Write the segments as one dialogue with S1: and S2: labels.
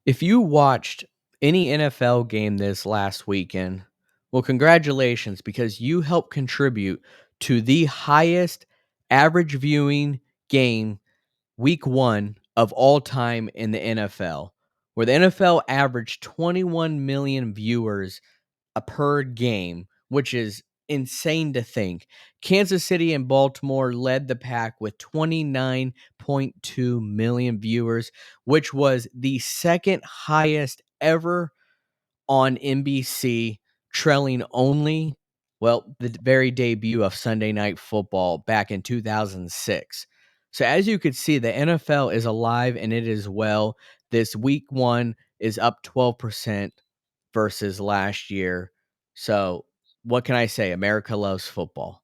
S1: If you watched any NFL game this last weekend, well, congratulations because you helped contribute to the highest average viewing game week one of all time in the NFL, where the NFL averaged 21 million viewers a per game, which is insane to think. Kansas City and Baltimore led the pack with 29.2 million viewers, which was the second highest ever on NBC, trailing only, well, the very debut of Sunday Night Football back in 2006. So, as you could see, the NFL is alive and it is well. This week one is up 12% versus last year. So, what can I say? America loves football.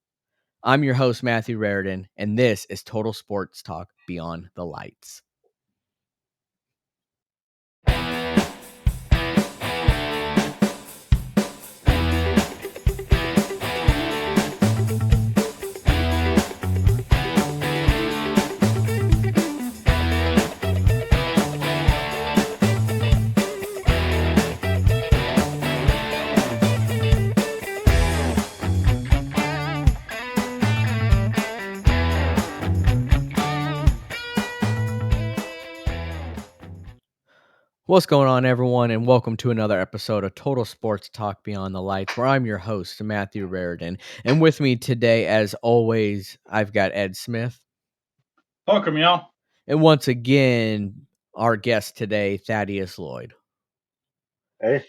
S1: I'm your host, Matthew Raridan, and this is Total Sports Talk Beyond the Lights. What's going on, everyone, and welcome to another episode of Total Sports Talk Beyond the Lights, where I'm your host, Matthew Raridan. And with me today, as always, I've got Ed Smith.
S2: Welcome, y'all.
S1: And once again, our guest today, Thaddeus Lloyd.
S3: Hey,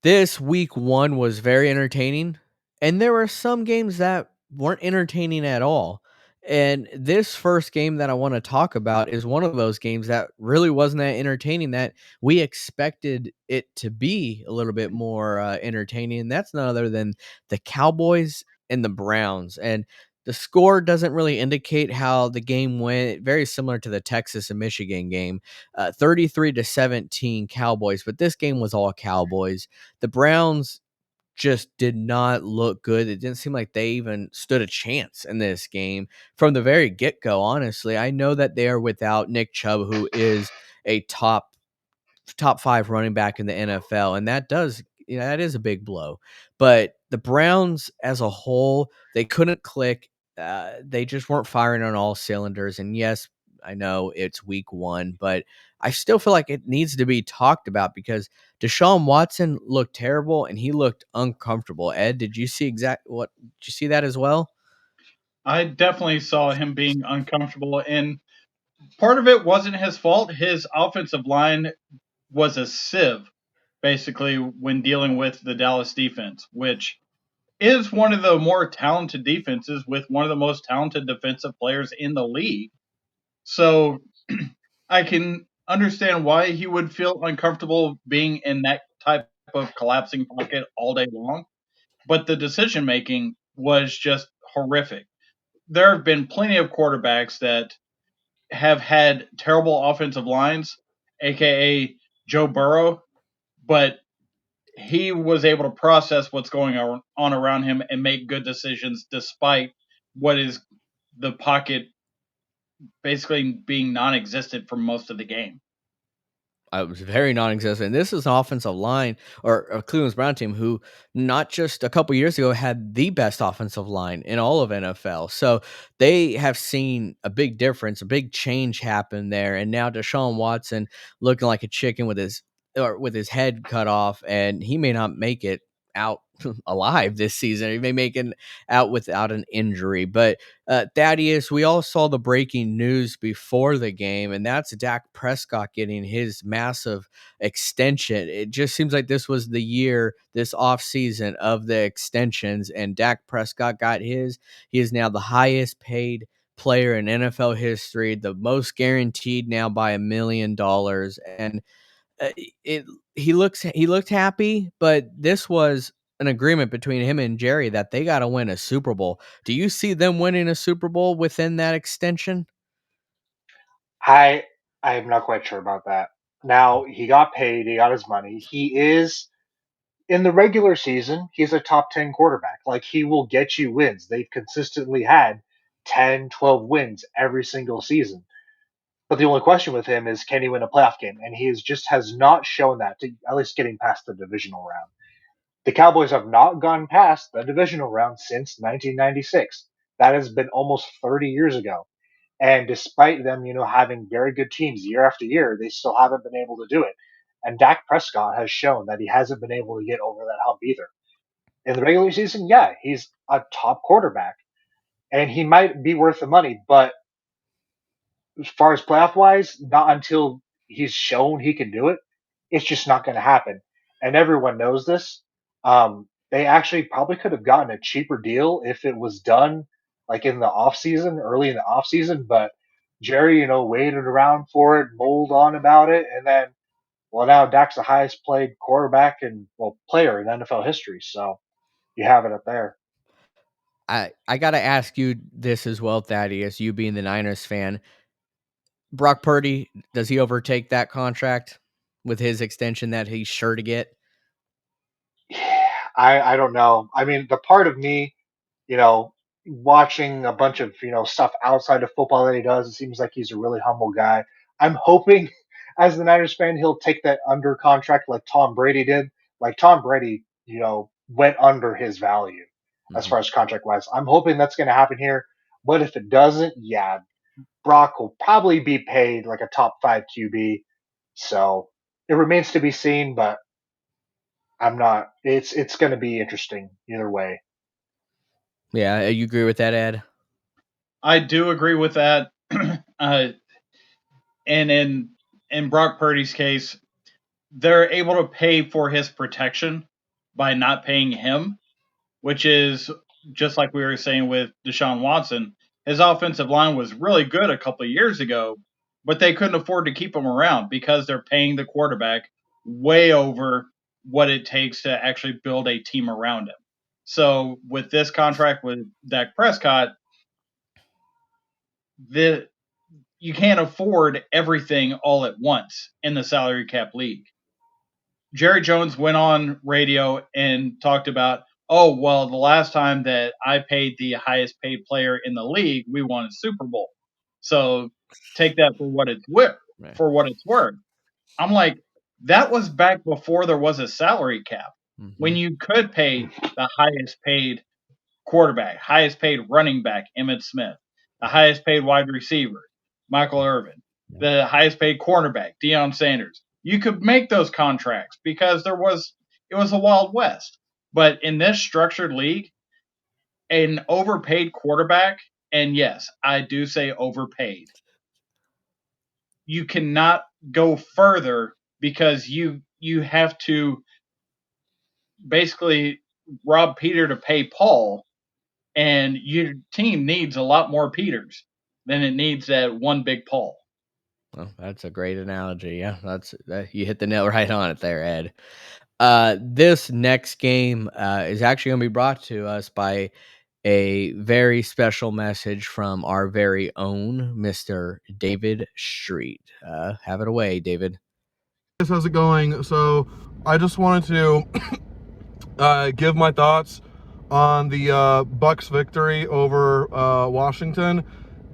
S1: This week one was very entertaining, and there were some games that weren't entertaining at all. And this first game that I want to talk about is one of those games that really wasn't that entertaining that we expected it to be a little bit more entertaining. And that's none other than the Cowboys and the Browns. And the score doesn't really indicate how the game went. Very similar to the Texas and Michigan game, 33-17 Cowboys. But this game was all Cowboys. The Browns just did not look good. It didn't seem like they even stood a chance in this game from the very get-go, honestly. I know that they are without Nick Chubb, who is a top 5 running back in the NFL, and that is a big blow. But the Browns as a whole, they couldn't click. They just weren't firing on all cylinders. And yes, I know it's week one, but I still feel like it needs to be talked about because Deshaun Watson looked terrible and he looked uncomfortable. Ed, did you see did you see that as well?
S2: I definitely saw him being uncomfortable, and part of it wasn't his fault. His offensive line was a sieve, basically, when dealing with the Dallas defense, which is one of the more talented defenses with one of the most talented defensive players in the league. So I can understand why he would feel uncomfortable being in that type of collapsing pocket all day long. But the decision making was just horrific. There have been plenty of quarterbacks that have had terrible offensive lines, aka Joe Burrow, but he was able to process what's going on around him and make good decisions despite what is the pocket basically being non-existent for most of the game.
S1: I was very non-existent. This is an offensive line or a Cleveland's Brown team who not just a couple years ago had the best offensive line in all of NFL. So they have seen a big difference, a big change happen there. And now Deshaun Watson looking like a chicken with his head cut off, and he may not make it out alive this season. He may make it out without an injury. But Thaddeus, we all saw the breaking news before the game, and that's Dak Prescott getting his massive extension. It just seems like this was the year, this offseason of the extensions, and Dak Prescott got his. He is now the highest paid player in NFL history, the most guaranteed now by $1 million. And uh, it he looked happy, but this was an agreement between him and Jerry that they got to win a Super Bowl. Do you see them winning a Super Bowl within that extension?
S3: I I am not quite sure about that. Now he got paid, he got his money. He is in the regular season, he's a top 10 quarterback. Like he will get you wins. They've consistently had 10, 12 wins every single season. But the only question with him is, can he win a playoff game? And he has not shown that, to at least getting past the divisional round. The Cowboys have not gone past the divisional round since 1996. That has been almost 30 years ago. And despite them, having very good teams year after year, they still haven't been able to do it. And Dak Prescott has shown that he hasn't been able to get over that hump either. In the regular season, yeah, he's a top quarterback and he might be worth the money, but as far as playoff wise, not until he's shown he can do it. It's just not going to happen, and everyone knows this. They actually probably could have gotten a cheaper deal if it was done like in the off season, early in the off season. But Jerry, waited around for it, mulled on about it, and then well, now Dak's the highest played quarterback and player in NFL history. So you have it up there.
S1: I gotta ask you this as well, Thaddeus, you being the Niners fan. Brock Purdy, does he overtake that contract with his extension that he's sure to get?
S3: I don't know. I mean, the part of me, you know, watching a bunch of stuff outside of football that he does, it seems like he's a really humble guy. I'm hoping, as the Niners fan, he'll take that under contract like Tom Brady did. Like Tom Brady, went under his value as
S1: Mhm.
S3: far as contract wise. I'm hoping that's going to happen here. But if it doesn't, yeah, Brock will probably be paid like a top 5 QB. So it remains to be seen, but I'm not. It's going to be interesting either way.
S1: Yeah, you agree with that, Ed?
S2: I do agree with that. uh, and in Brock Purdy's case, they're able to pay for his protection by not paying him, which is just like we were saying with Deshaun Watson. His offensive line was really good a couple of years ago, but they couldn't afford to keep him around because they're paying the quarterback way over what it takes to actually build a team around him. So with this contract with Dak Prescott, the you can't afford everything all at once in the salary cap league. Jerry Jones went on radio and talked about, oh, well, the last time that I paid the highest paid player in the league, we won a Super Bowl. So take that for what it's worth.
S1: Right.
S2: For what it's worth. I'm like, that was back before there was a salary cap, when you could pay the highest paid quarterback, highest paid running back, Emmitt Smith, the highest paid wide receiver, Michael Irvin, the highest paid cornerback, Deion Sanders. You could make those contracts because it was a wild west. But in this structured league, an overpaid quarterback, and yes, I do say overpaid, you cannot go further because you have to basically rob Peter to pay Paul, and your team needs a lot more Peters than it needs that one big Paul.
S1: Well, that's a great analogy. Yeah, you hit the nail right on it there, Ed. This next game is actually going to be brought to us by a very special message from our very own Mr. David Street. Have it away, David.
S4: How's it going? So I just wanted to give my thoughts on the Bucks victory over Washington.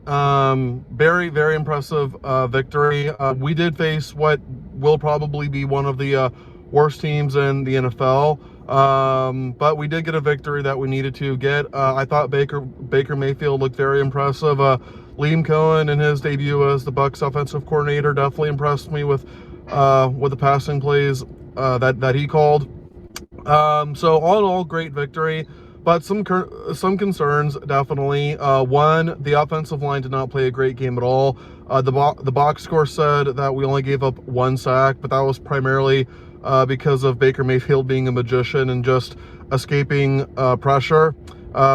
S4: Very, very impressive victory. We did face what will probably be one of the worst teams in the NFL, but we did get a victory that we needed to get. I thought Baker Mayfield looked very impressive. Liam Cohen in his debut as the Bucks offensive coordinator definitely impressed me with the passing plays that he called. So all in all, great victory, but some concerns definitely. One, the offensive line did not play a great game at all. The box score said that we only gave up 1 sack, but that was primarily because of Baker Mayfield being a magician and just escaping pressure.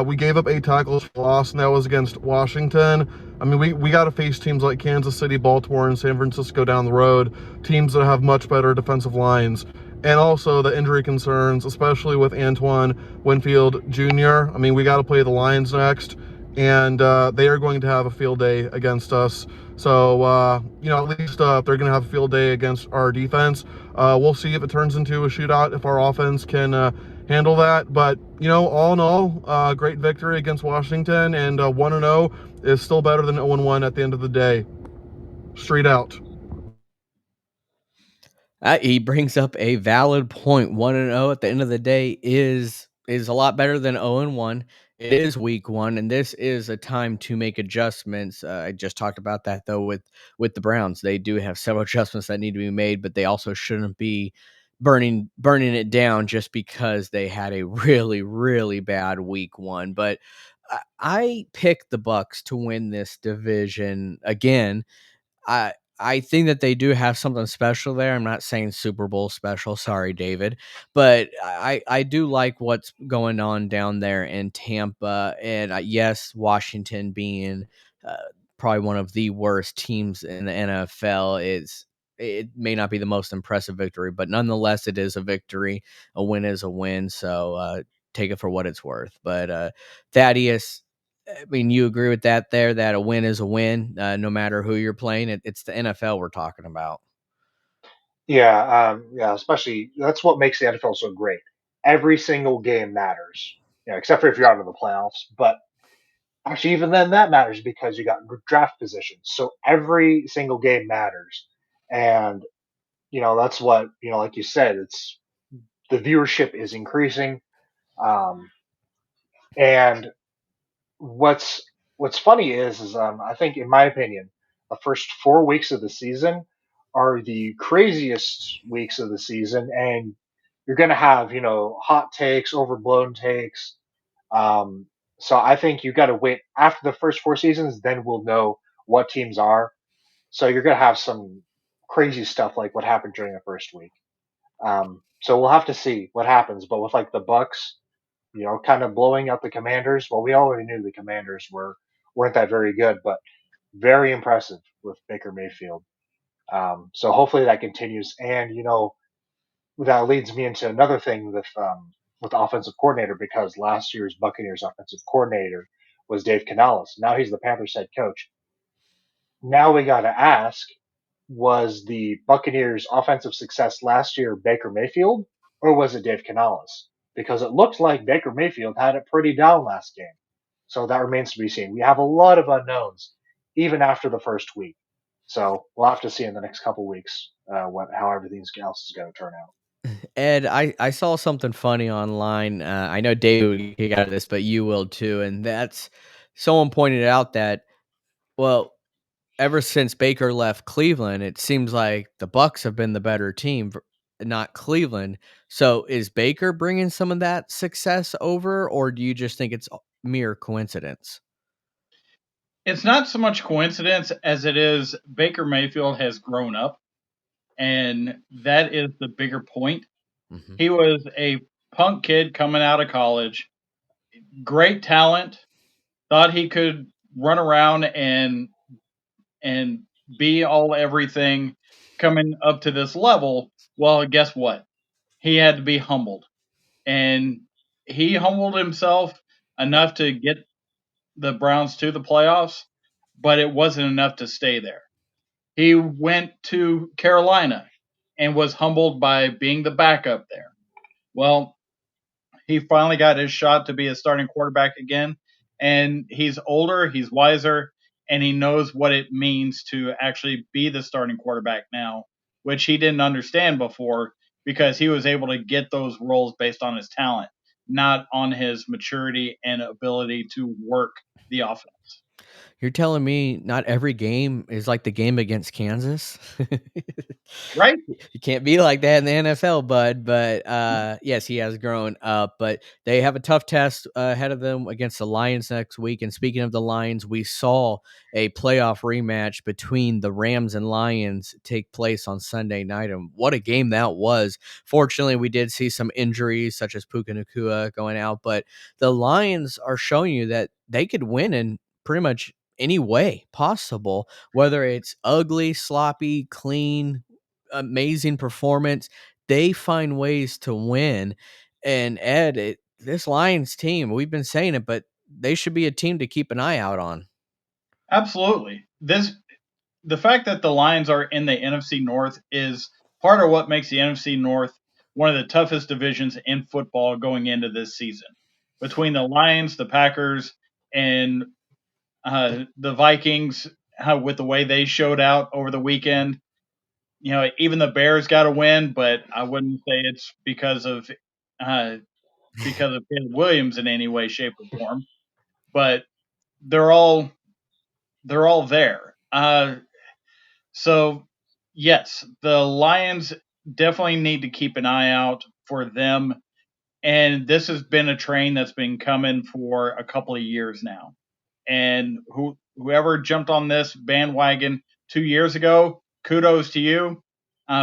S4: We gave up 8 tackles for loss, and that was against Washington. I mean, we got to face teams like Kansas City, Baltimore, and San Francisco down the road, teams that have much better defensive lines. And also the injury concerns, especially with Antoine Winfield Jr. I mean, we got to play the Lions next, and they are going to have a field day against us. So, at least if they're going to have a field day against our defense, we'll see if it turns into a shootout, if our offense can handle that. But, all in all, great victory against Washington, and 1-0 is still better than 0-1 at the end of the day. Street out.
S1: He brings up a valid point. 1-0 at the end of the day is a lot better than 0-1. It is week 1, and this is a time to make adjustments. I just talked about that though with the Browns. They do have several adjustments that need to be made, but they also shouldn't be burning it down just because they had a really really bad week 1. But I picked the Bucks to win this division again. I think that they do have something special there. I'm not saying Super Bowl special, sorry, David, but I do like what's going on down there in Tampa, and yes, Washington being uh, probably one of the worst teams in the NFL is. It may not be the most impressive victory, but nonetheless, it is a victory. A win is a win, so take it for what it's worth. But Thaddeus, I mean, you agree with that there, that a win is a win, no matter who you're playing. It's the NFL we're talking about.
S3: Yeah, yeah, especially that's what makes the NFL so great. Every single game matters, except for if you're out of the playoffs. But actually, even then, that matters because you got draft positions. So every single game matters, and that's what like you said, it's the viewership is increasing, um, and what's what's funny is I think in my opinion the first 4 weeks of the season are the craziest weeks of the season, and you're gonna have hot takes, overblown takes. Um, so I think you got to wait after the first 4 seasons, then we'll know what teams are. So you're gonna have some crazy stuff like what happened during the first week. So we'll have to see what happens. But with like the Bucks, kind of blowing out the Commanders. Well, we already knew the Commanders weren't that very good, but very impressive with Baker Mayfield. So hopefully that continues. And that leads me into another thing with the offensive coordinator, because last year's Buccaneers offensive coordinator was Dave Canales. Now he's the Panthers head coach. Now we got to ask, was the Buccaneers' offensive success last year Baker Mayfield, or was it Dave Canales? Because it looked like Baker Mayfield had it pretty down last game. So that remains to be seen. We have a lot of unknowns, even after the first week. So we'll have to see in the next couple weeks how everything else is going to turn out.
S1: Ed, I saw something funny online. I know David would kick out of this, but you will too. And that's someone pointed out that, well, ever since Baker left Cleveland, it seems like the Bucks have been the better team, not Cleveland. So is Baker bringing some of that success over, or do you just think it's mere coincidence?
S2: It's not so much coincidence as it is Baker Mayfield has grown up, and that is the bigger point.
S1: Hmm.
S2: He was a punk kid coming out of college, great talent, thought he could run around and be all everything coming up to this level. Well, guess what? He had to be humbled. And he humbled himself enough to get the Browns to the playoffs, but it wasn't enough to stay there. He went to Carolina and was humbled by being the backup there. Well, he finally got his shot to be a starting quarterback again. And he's older, he's wiser, and he knows what it means to actually be the starting quarterback now, which he didn't understand before because he was able to get those roles based on his talent, not on his maturity and ability to work the offense.
S1: You're telling me not every game is like the game against Kansas?
S2: Right?
S1: You can't be like that in the NFL, bud. But yes, he has grown up. But they have a tough test ahead of them against the Lions next week. And speaking of the Lions, we saw a playoff rematch between the Rams and Lions take place on Sunday night. And what a game that was. Fortunately, we did see some injuries, such as Puka Nakua going out. But the Lions are showing you that they could win in pretty much any way possible, whether it's ugly, sloppy, clean, amazing performance. They find ways to win. And Ed, this Lions team, we've been saying it, but they should be a team to keep an eye out on.
S2: Absolutely. The fact that the Lions are in the NFC North is part of what makes the NFC North one of the toughest divisions in football going into this season. Between the Lions, the Packers, and the Vikings with the way they showed out over the weekend. Even the Bears got a win, but I wouldn't say it's uh, because of Caleb Williams in any way, shape, or form. But they're all there. So yes, the Lions definitely need to keep an eye out for them. And this has been a train that's been coming for a couple of years now. And whoever jumped on this bandwagon 2 years ago, kudos to you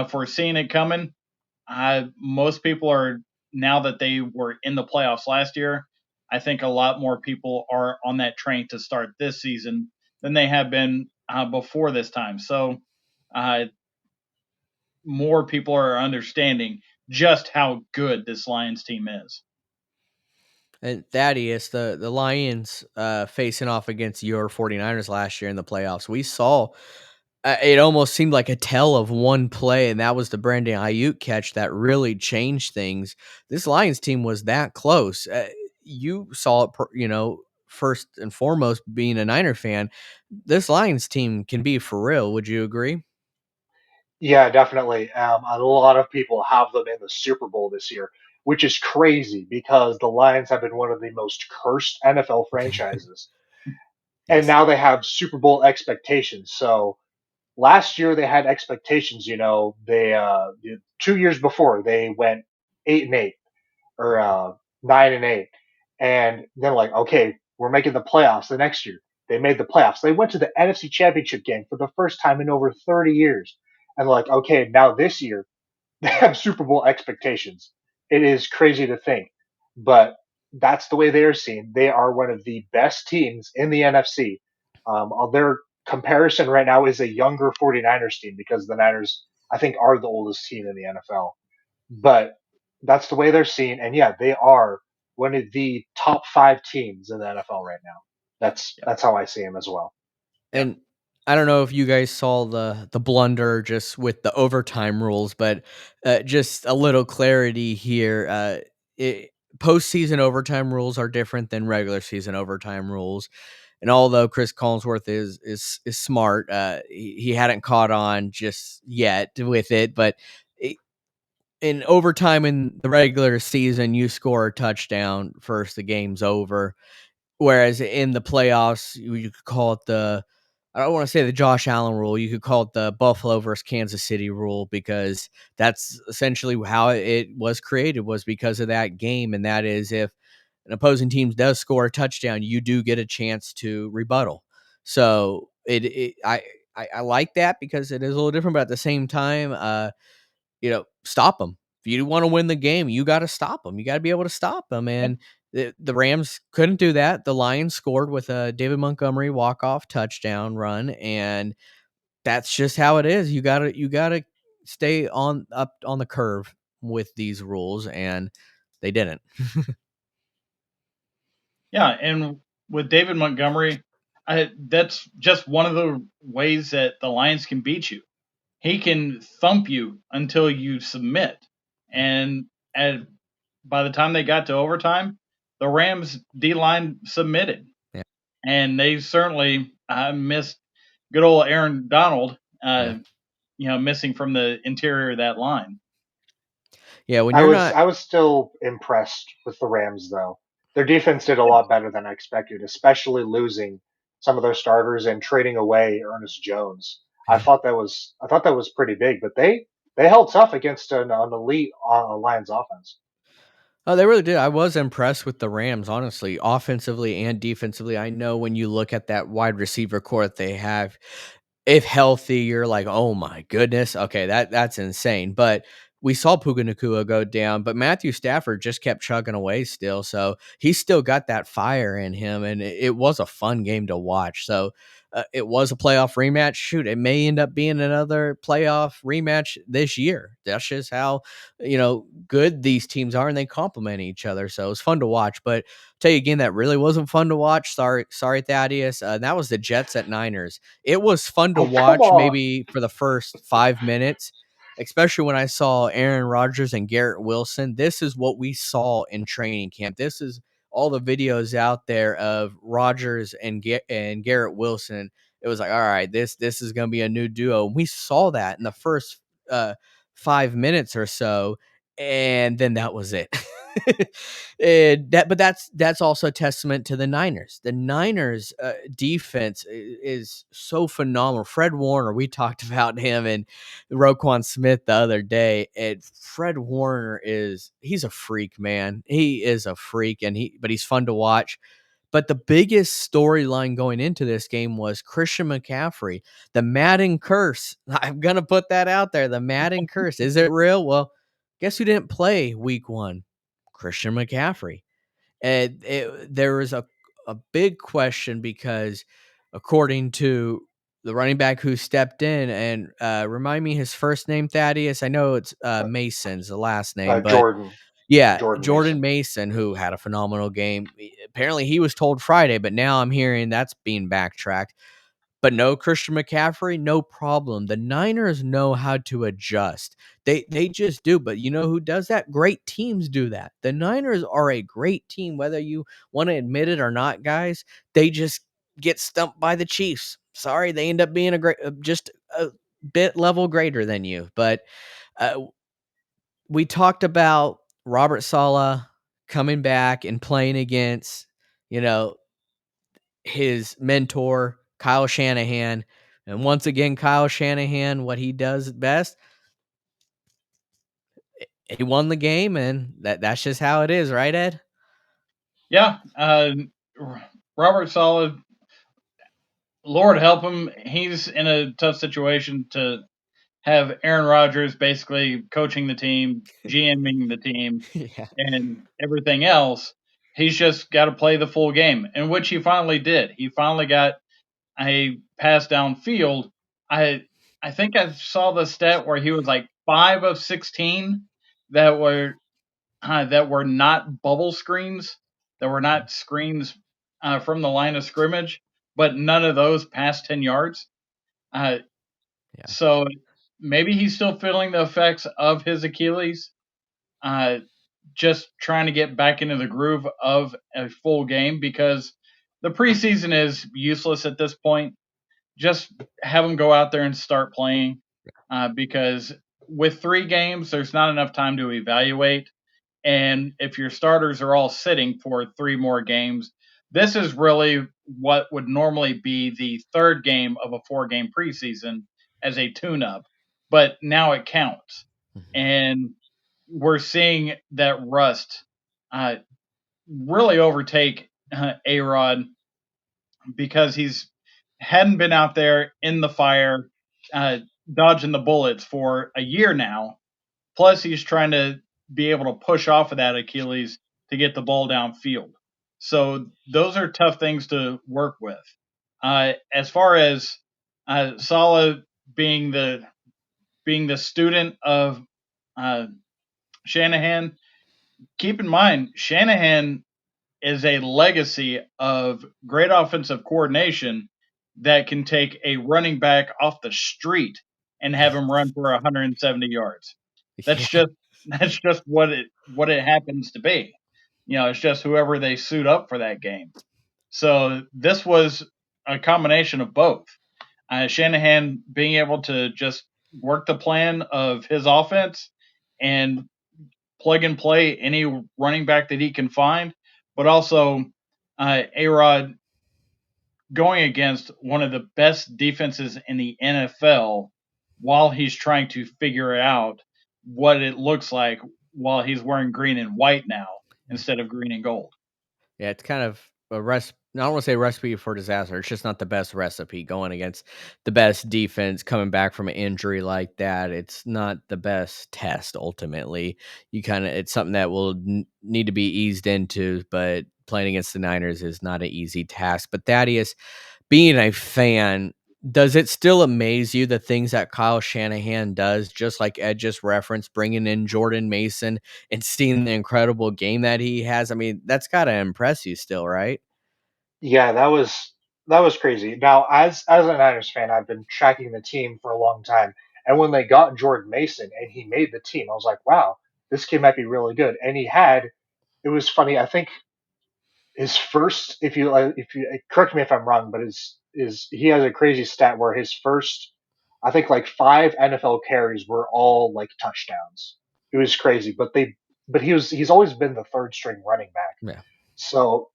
S2: for seeing it coming. Most people are, now that they were in the playoffs last year, I think a lot more people are on that train to start this season than they have been before this time. So uh, more people are understanding just how good this Lions team is.
S1: And Thaddeus, the Lions facing off against your 49ers last year in the playoffs, we saw it almost seemed like a tell of one play, and that was the Brandon Ayuk catch that really changed things. This Lions team was that close. You saw it, first and foremost, being a Niner fan. This Lions team can be for real. Would you agree?
S3: Yeah, definitely. A lot of people have them in the Super Bowl this year, which is crazy because the Lions have been one of the most cursed NFL franchises. And
S1: Yes.
S3: now they have Super Bowl expectations. So last year they had expectations, they 2 years before they went 8-8 or 9-8. And then like, okay, we're making the playoffs the next year. They made the playoffs. They went to the NFC Championship game for the first time in over 30 years. And like, okay, now this year they have Super Bowl expectations. It is crazy to think, but that's the way they are seen. They are one of the best teams in the NFC. Their comparison right now is a younger 49ers team because the Niners, I think, are the oldest team in the NFL. But that's the way they're seen. And yeah, they are one of the top five teams in the NFL right now.
S2: Yeah.
S3: That's how I see them as well.
S2: Yeah.
S1: And I don't know if you guys saw the blunder just with the overtime rules, but just a little clarity here. Postseason overtime rules are different than regular season overtime rules. And although Chris Collinsworth is smart, he hadn't caught on just yet with it. But i- in overtime in the regular season, you score a touchdown first, the game's over. Whereas in the playoffs, you could call it I don't want to say the Josh Allen rule. You could call it the Buffalo versus Kansas City rule because that's essentially how it was created, was because of that game. And that is, if an opposing team does score a touchdown, you do get a chance to rebuttal. So I like that because it is a little different, but at the same time, stop them. If you want to win the game, you got to stop them. You got to be able to stop them. And the Rams couldn't do that. The Lions scored with a David Montgomery walk-off touchdown run, and that's just how it is. You gotta stay up on the curve with these rules, and they didn't.
S2: Yeah, and with David Montgomery, that's just one of the ways that the Lions can beat you. He can thump you until you submit. And at, by the time they got to overtime, the Rams D line submitted,
S1: Yeah,
S2: and they certainly missed good old Aaron Donald.
S1: yeah,
S2: Missing from the interior of that line.
S1: yeah. When
S3: I
S1: you're
S3: was
S1: not,
S3: I was still impressed with the Rams though. Their defense did a lot better than I expected, especially losing some of their starters and trading away Ernest Jones.
S1: yeah.
S3: I thought that was pretty big, but they held tough against an elite Lions offense.
S1: Oh, they really did. I was impressed with the Rams, honestly, offensively and defensively. I know when you look at that wide receiver core that they have, if healthy, you're like, "Oh my goodness, okay, that's insane." But we saw Puka Nacua go down, but Matthew Stafford just kept chugging away still, so he's still got that fire in him, and it was a fun game to watch. So it was a playoff rematch. Shoot, it may end up being another playoff rematch this year. That's just how good these teams are, and they complement each other. So it was fun to watch. But I'll tell you again, that really wasn't fun to watch. Sorry, Thaddeus. That was the Jets at Niners. It was fun to
S3: Oh, come
S1: watch
S3: on.
S1: maybe for the first 5 minutes, especially when I saw Aaron Rodgers and Garrett Wilson. This is what we saw in training camp. This is all the videos out there of Rodgers and Garrett Wilson, it was like, all right, this is going to be a new duo. We saw that in the first uh, 5 minutes or so, and then that was it. But that's also a testament to the Niners. The Niners defense is so phenomenal. Fred Warner, we talked about him and Roquan Smith the other day, and Fred Warner he's a freak, man. He is a freak, but he's fun to watch. But the biggest storyline going into this game was Christian McCaffrey, the Madden curse. I'm gonna put that out there. The Madden curse. Is it real? Well, guess who didn't play week 1? Christian McCaffrey. And there was a big question because according to the running back who stepped in, and remind me his first name, Thaddeus. I know it's Mason's the last name, but
S3: Jordan
S1: yeah,
S3: Jordan
S1: Jordan
S3: Mason.
S1: Mason, who had a phenomenal game. Apparently, he was told Friday, but now I'm hearing that's being backtracked. But no Christian McCaffrey, no problem. The Niners know how to adjust. They just do. But you know who does that? Great teams do that. The Niners are a great team, whether you want to admit it or not, guys. They just get stumped by the Chiefs. Sorry, they end up being just a bit level greater than you. But uh, we talked about Robert Saleh coming back and playing against, you know, his mentor, Kyle Shanahan. And once again, Kyle Shanahan, what he does best, he won the game, and that's just how it is, right, Ed?
S2: Yeah, Robert Solid, Lord help him. He's in a tough situation to have Aaron Rodgers basically coaching the team, GMing the team,
S1: Yeah.
S2: and everything else. He's just got to play the full game, in which he finally did. He finally got a pass downfield. I I think I saw the stat where he was like 5 of 16 that were not bubble screens, that were not screens from the line of scrimmage, but none of those past 10 yards. Uh,
S1: Yeah.
S2: so maybe he's still feeling the effects of his Achilles. Uh, just trying to get back into the groove of a full game because the preseason is useless at this point. Just have him go out there and start playing because with 3 games, there's not enough time to evaluate. And if your starters are all sitting for 3 more games, this is really what would normally be the third game of a 4 game preseason as a tune up. But now it counts.
S1: Mhm.
S2: And we're seeing that rust uh, really overtake A Rod because he's hadn't been out there in the fire, uh, dodging the bullets for a year now. Plus, he's trying to be able to push off of that Achilles to get the ball downfield. So those are tough things to work with. As far as Salah being the student of uh, Shanahan, keep in mind Shanahan is a legacy of great offensive coordination that can take a running back off the street and have him run for 170 yards. That's
S1: Yeah.
S2: just that's just what it happens to be. It's just whoever they suit up for that game. So this was a combination of both. Shanahan being able to just work the plan of his offense and plug and play any running back that he can find, but also A Rod going against one of the best defenses in the NFL while he's trying to figure out what it looks like while he's wearing green and white now instead of green and gold.
S1: Yeah, it's kind of a recipe. I don't want to say recipe for disaster. It's just not the best recipe going against the best defense coming back from an injury like that. It's not the best test ultimately. It's something that will need to be eased into, but playing against the Niners is not an easy task. But Thaddeus, being a fan, does it still amaze you the things that Kyle Shanahan does, just like Ed just referenced, bringing in Jordan Mason and seeing the incredible game that he has? I mean, that's got to impress you still, right?
S3: Yeah, that was crazy. Now, as a Niners fan, I've been tracking the team for a long time, and when they got Jordan Mason and he made the team, I was like, wow, this kid might be really good. And he had. It was funny. I think his first, if you correct me if I'm wrong, but is he has a crazy stat where his first, I think like 5 NFL carries were all like touchdowns. It was crazy, but he's always been the third string running back.
S1: Yeah.
S3: So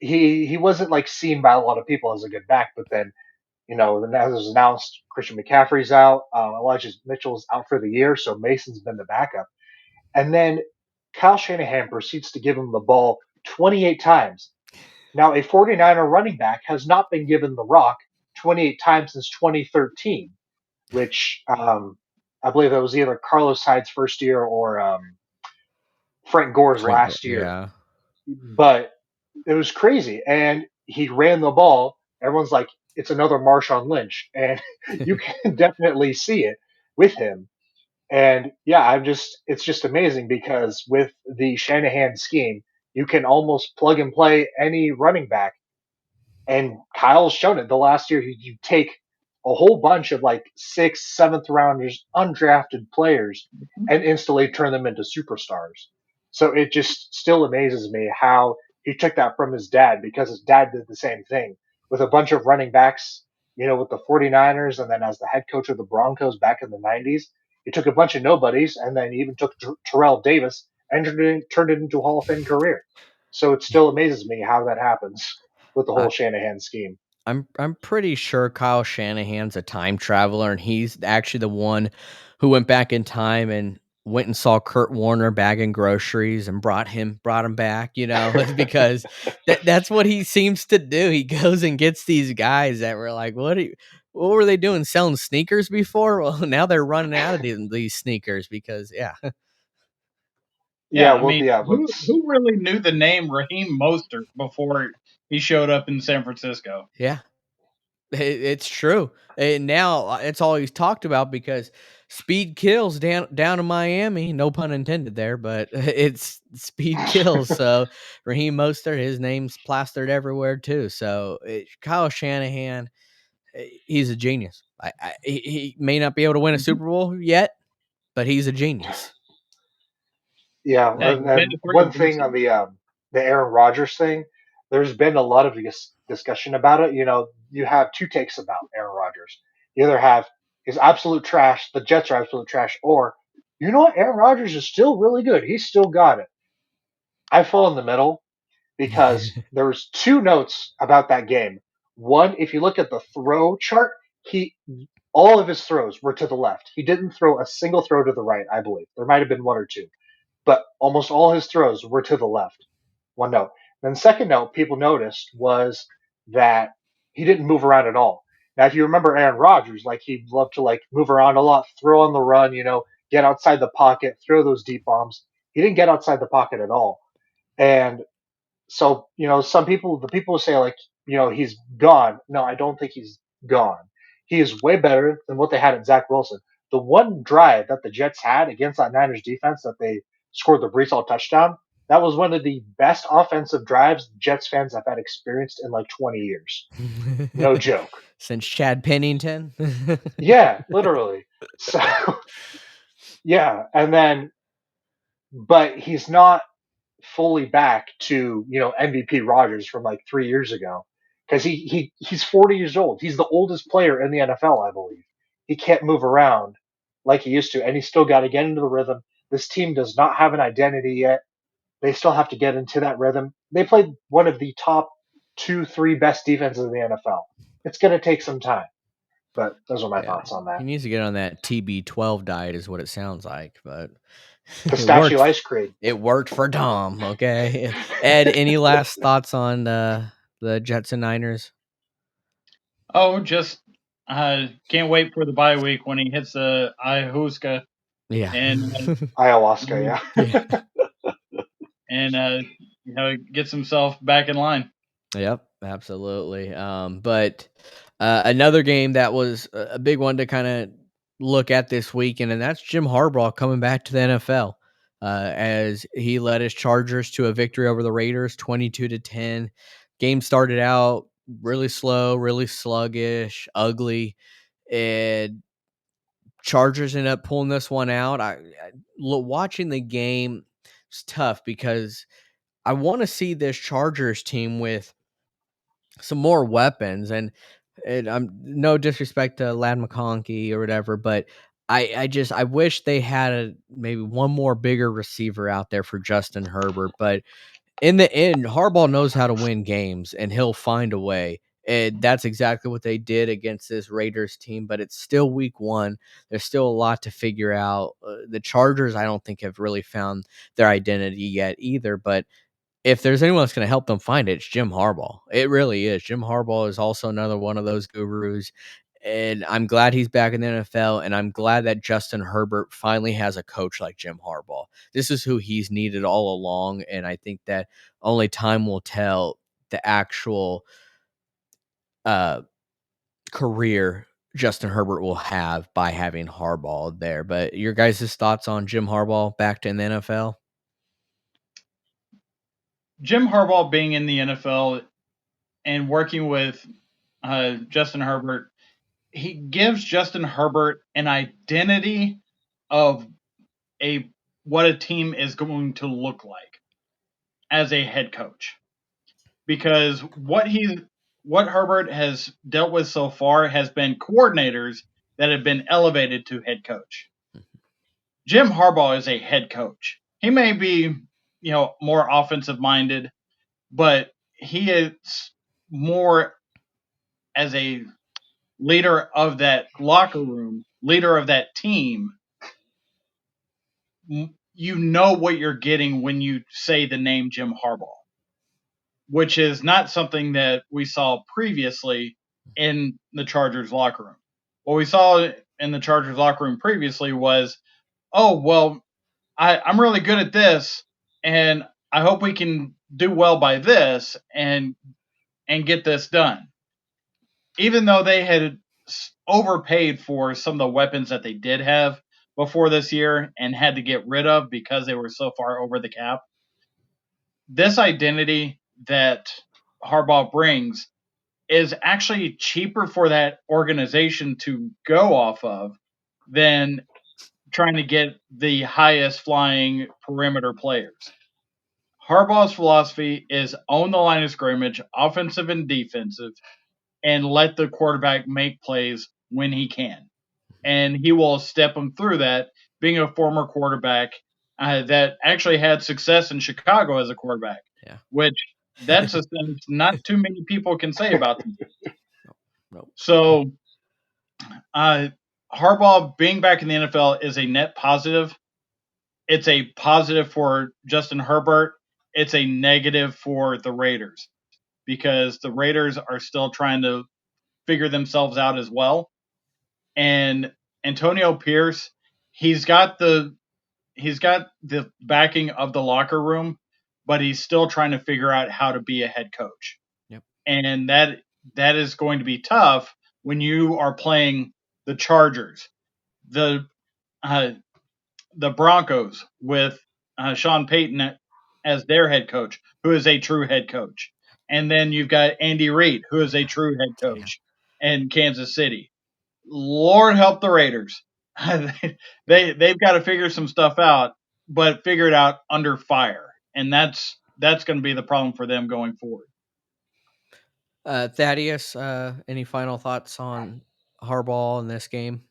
S3: he wasn't like seen by a lot of people as a good back, but then then as it was announced, Christian McCaffrey's out, Elijah Mitchell's out for the year, so Mason's been the backup, and then Kyle Shanahan proceeds to give him the ball 28 times. Now, a 49er running back has not been given the rock 28 times since 2013, which I believe that was either Carlos Hyde's first year or Frank Gore's last year.
S1: Yeah.
S3: But it was crazy. And he ran the ball. Everyone's like, it's another Marshawn Lynch. And you can definitely see it with him. And yeah, it's just amazing because with the Shanahan scheme, you can almost plug and play any running back. And Kyle's shown it the last year. You take a whole bunch of like sixth, seventh rounders, undrafted players, and instantly turn them into superstars. So it just still amazes me how he took that from his dad because his dad did the same thing with a bunch of running backs, with the 49ers and then as the head coach of the Broncos back in the 90s. He took a bunch of nobodies and then he even took Terrell Davis and turned it into a Hall of Fame career. So it still amazes me how that happens with the whole
S1: I,
S3: Shanahan scheme.
S1: I'm pretty sure Kyle Shanahan's a time traveler, and he's actually the one who went back in time and went and saw Kurt Warner bagging groceries and brought him back, because that's what he seems to do. He goes and gets these guys that were like, what were they doing, selling sneakers before? Well, now they're running out of these sneakers because yeah.
S3: Yeah,
S2: Yeah, I
S3: well,
S2: mean,
S3: yeah,
S2: who really knew the name Raheem Mostert before he showed up in San Francisco?
S1: Yeah. It's true. And now it's all he's talked about because speed kills down in Miami. No pun intended there, but it's speed kills. So Raheem Mostert, his name's plastered everywhere too. So Kyle Shanahan, he's a genius. He may not be able to win a
S2: Mhm.
S1: Super Bowl yet, but he's a genius.
S3: yeah.
S2: Yeah,
S3: And
S2: he's been
S3: then
S2: to three
S3: one
S2: of them.
S3: thing on the Aaron Rodgers thing, there's been a lot of discussion about it. You have two takes about Aaron Rodgers. You either have he's absolute trash, the Jets are absolute trash, or what, Aaron Rodgers is still really good. He's still got it. I fall in the middle because there's two notes about that game. One, if you look at the throw chart, he all of his throws were to the left. He didn't throw a single throw to the right, I believe. There might have been one or two, but almost all his throws were to the left. One note. Then second note people noticed was that he didn't move around at all. Now, if you remember Aaron Rodgers, like he loved to like move around a lot, throw on the run, get outside the pocket, throw those deep bombs. He didn't get outside the pocket at all. And so, the people who say like, he's gone. No, I don't think he's gone. He is way better than what they had at Zach Wilson. The one drive that the Jets had against that Niners defense that they scored the Brees Hall touchdown, that was one of the best offensive drives Jets fans have had experienced in like 20 years. No joke.
S1: Since Chad Pennington.
S3: Yeah, literally. So, yeah. And then, but he's not fully back to MVP Rogers from like 3 years ago because he's 40 years old. He's the oldest player in the NFL, I believe. He can't move around like he used to, and he's still got to get into the rhythm. This team does not have an identity yet. They still have to get into that rhythm. They played one of the top two, three best defenses in the NFL. It's going to take some time, but those are my
S1: Yeah,
S3: thoughts on
S1: he
S3: that.
S1: needs to get on that TB12 diet is what it sounds like, but it
S3: Pistachio
S1: worked.
S3: ice cream.
S1: It worked for Tom, okay? Ed, any last thoughts on the Jets and Niners?
S2: Oh, just can't wait for the bye week when he hits the Ayahuasca
S1: Yeah.
S2: and
S3: Ayahuasca,
S1: Yeah.
S3: yeah.
S2: and gets himself back in line.
S1: Yep, absolutely. But another game that was a big one to kind of look at this weekend, and that's Jim Harbaugh coming back to the NFL as he led his Chargers to a victory over the Raiders, 22-10. Game started out really slow, really sluggish, ugly, and Chargers ended up pulling this one out. Watching the game, it's tough because I want to see this Chargers team with some more weapons, and I'm no disrespect to Lad McConkey or whatever, but I wish they had maybe one more bigger receiver out there for Justin Herbert. But in the end, Harbaugh knows how to win games, and he'll find a way. And that's exactly what they did against this Raiders team. But it's still week one. There's still a lot to figure out. The Chargers, I don't think, have really found their identity yet either. But if there's anyone that's going to help them find it, it's Jim Harbaugh. It really is. Jim Harbaugh is also another one of those gurus. And I'm glad he's back in the NFL, and I'm glad that Justin Herbert finally has a coach like Jim Harbaugh. This is who he's needed all along, and I think that only time will tell the actual uh, career Justin Herbert will have by having Harbaugh there. But your guys' thoughts on Jim Harbaugh back to the NFL?
S2: Jim Harbaugh being in the NFL and working with Justin Herbert, he gives Justin Herbert an identity of a what a team is going to look like as a head coach. Because what Herbert has dealt with so far has been coordinators that have been elevated to head coach. Jim Harbaugh is a head coach. He may be, more offensive minded, but he is more as a leader of that locker room, leader of that team. You know what you're getting when you say the name Jim Harbaugh, which is not something that we saw previously in the Chargers locker room. What we saw in the Chargers locker room previously was, oh, well, I'm really good at this, and I hope we can do well by this and get this done. Even though they had overpaid for some of the weapons that they did have before this year and had to get rid of because they were so far over the cap, this identity that Harbaugh brings is actually cheaper for that organization to go off of than trying to get the highest flying perimeter players. Harbaugh's philosophy is own the line of scrimmage, offensive and defensive, and let the quarterback make plays when he can. And he will step them through that, being a former quarterback that actually had success in Chicago as a quarterback,
S1: Yeah.
S2: which that's a sentence not too many people can say about them.
S1: Nope.
S2: So Harbaugh being back in the NFL is a net positive. It's a positive for Justin Herbert. It's a negative for the Raiders because the Raiders are still trying to figure themselves out as well. And Antonio Pierce, he's got the backing of the locker room, but he's still trying to figure out how to be a head coach.
S1: Yep.
S2: And that is going to be tough when you are playing the Chargers, the Broncos with Sean Payton as their head coach, who is a true head coach, and then you've got Andy Reid, who is a true head coach in Kansas City. Lord help the Raiders. They've got to figure some stuff out, but figure it out under fire, and that's going to be the problem for them going forward.
S1: Thaddeus, any final thoughts on Harbaugh in this game?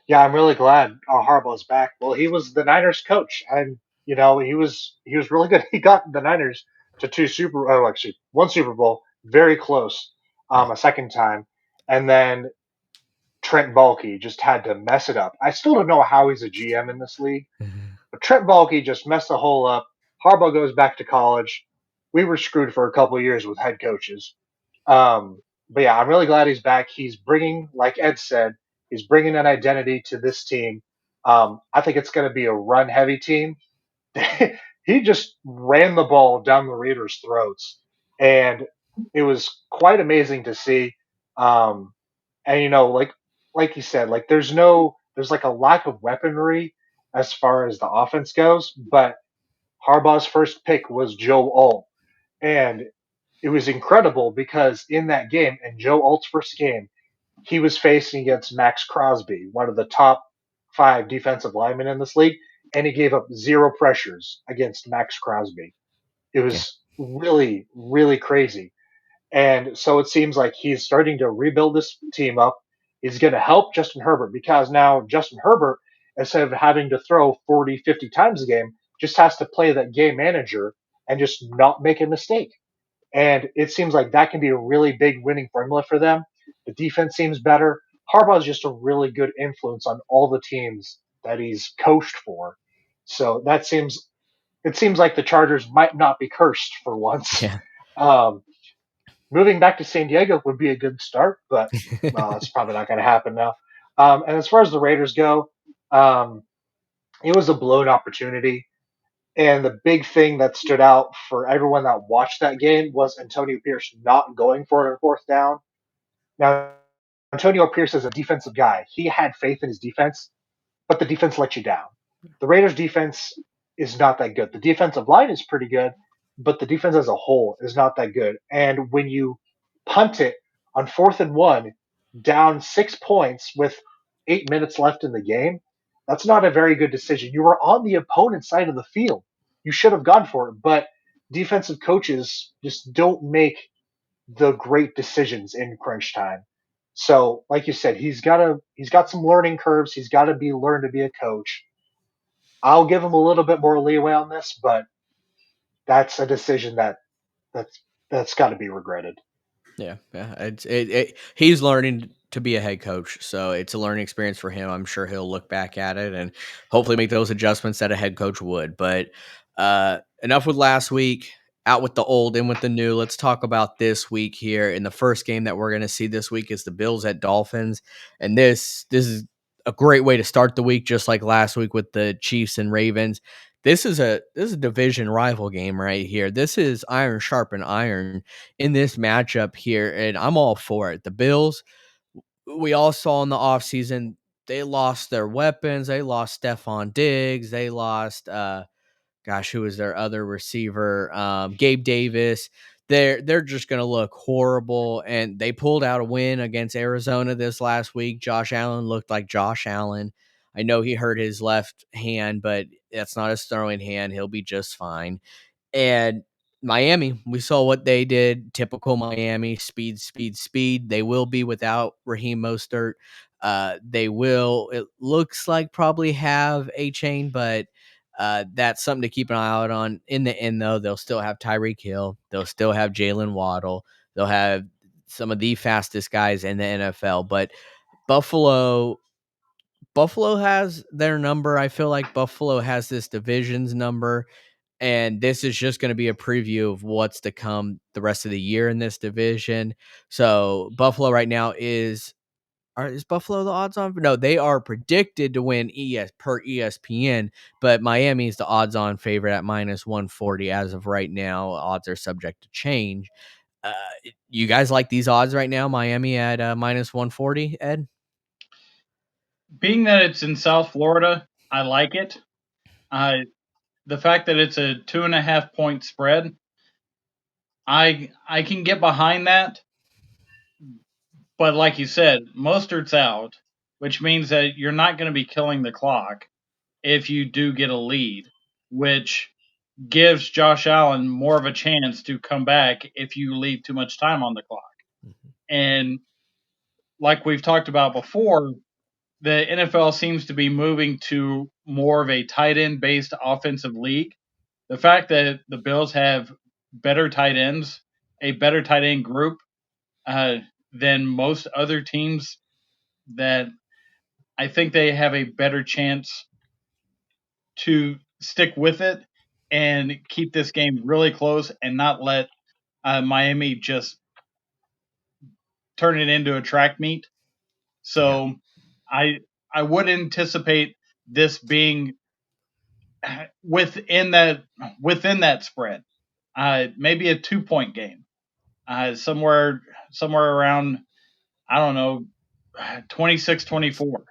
S3: Yeah, I'm really glad Harbaugh's back. Well, he was the Niners coach, and he was really good. He got the Niners to actually one Super Bowl, very close,
S1: Right.
S3: a second time, and then Trent Baalke just had to mess it up. I still don't know how he's a GM in this league, but Trent Baalke just messed the whole up. Harbaugh goes back to college. We were screwed for a couple of years with head coaches. But yeah, I'm really glad he's back. He's bringing, like Ed said, he's bringing an identity to this team. I think it's going to be a run heavy team. He just ran the ball down the Raiders' throats, and it was quite amazing to see. Um, and like you said, like there's like a lack of weaponry as far as the offense goes. But Harbaugh's first pick was Joe Alt, and it was incredible because in that game, in Joe Alt's first game, he was facing against Max Crosby, one of the top 5 defensive linemen in this league, and he gave up 0 pressures against Max Crosby. It
S1: Yeah.
S3: was really, really crazy. And so it seems like he's starting to rebuild this team up. He's going to help Justin Herbert because now Justin Herbert, instead of having to throw 40, 50 times a game, just has to play that game manager and just not make a mistake. And it seems like that can be a really big winning formula for them. The defense seems better. Harbaugh is just a really good influence on all the teams that he's coached for. So it seems like the Chargers might not be cursed for once.
S1: Yeah.
S3: Um, Moving back to San Diego would be a good start, but well, it's probably not going to happen now. And as far as the Raiders go, um, it was a blown opportunity. And the big thing that stood out for everyone that watched that game was Antonio Pierce not going for it on fourth down. Now, Antonio Pierce is a defensive guy. He had faith in his defense, but the defense let you down. The Raiders' defense is not that good. The defensive line is pretty good, but the defense as a whole is not that good. And when you punt it on 4th and 1, down 6 points with 8 minutes left in the game, that's not a very good decision. You were on the opponent's side of the field. You should have gone for it, but defensive coaches just don't make the great decisions in crunch time. So, like you said, he's got some learning curves. He's got to be learn to be a coach. I'll give him a little bit more leeway on this, but that's a decision that's that's got to be regretted.
S1: Yeah, yeah. He's learning to be a head coach, so it's a learning experience for him. I'm sure he'll look back at it and hopefully make those adjustments that a head coach would. But enough with last week. Out with the old, in with the new. Let's talk about this week here. And the first game that we're going to see this week is the Bills at Dolphins, and this is a great way to start the week, just like last week with the Chiefs and Ravens. This is a division rival game right here. This is iron sharpen iron in this matchup here, and I'm all for it. The Bills, we all saw in the offseason, they lost their weapons. They lost Stephon Diggs. They lost, gosh, who was their other receiver? Gabe Davis. They're just going to look horrible, and they pulled out a win against Arizona this last week. Josh Allen looked like Josh Allen. I know he hurt his left hand, but that's not his throwing hand. He'll be just fine. And Miami, we saw what they did. Typical Miami, speed, speed, speed. They will be without Raheem Mostert. They will, it looks like, probably have a chain, but that's something to keep an eye out on. In the end, though, they'll still have Tyreek Hill. They'll still have Jalen Waddle. They'll have some of the fastest guys in the NFL. But Buffalo, Buffalo has their number. I feel like Buffalo has this division's number, and this is just going to be a preview of what's to come the rest of the year in this division. So Buffalo right now is Buffalo the odds on? No, they are predicted to win per ESPN, but Miami is the odds on favorite at -140 as of right now. Odds are subject to change. Uh, you guys like these odds right now? Miami at -140, Ed?
S2: Being that it's in South Florida, I like it. The fact that it's a 2.5 point spread, I can get behind that. But like you said, Mostert's out, which means that you're not going to be killing the clock if you do get a lead, which gives Josh Allen more of a chance to come back if you leave too much time on the clock.
S1: Mhm.
S2: And like we've talked about before, the NFL seems to be moving to more of a tight end based offensive league. The fact that the Bills have better tight ends, a better tight end group uh, than most other teams, that I think they have a better chance to stick with it and keep this game really close and not let Miami just turn it into a track meet.
S1: Yeah,
S2: So I I would anticipate this being within that within that spread. Maybe a 2 point game. Somewhere around, I don't know, 26-24.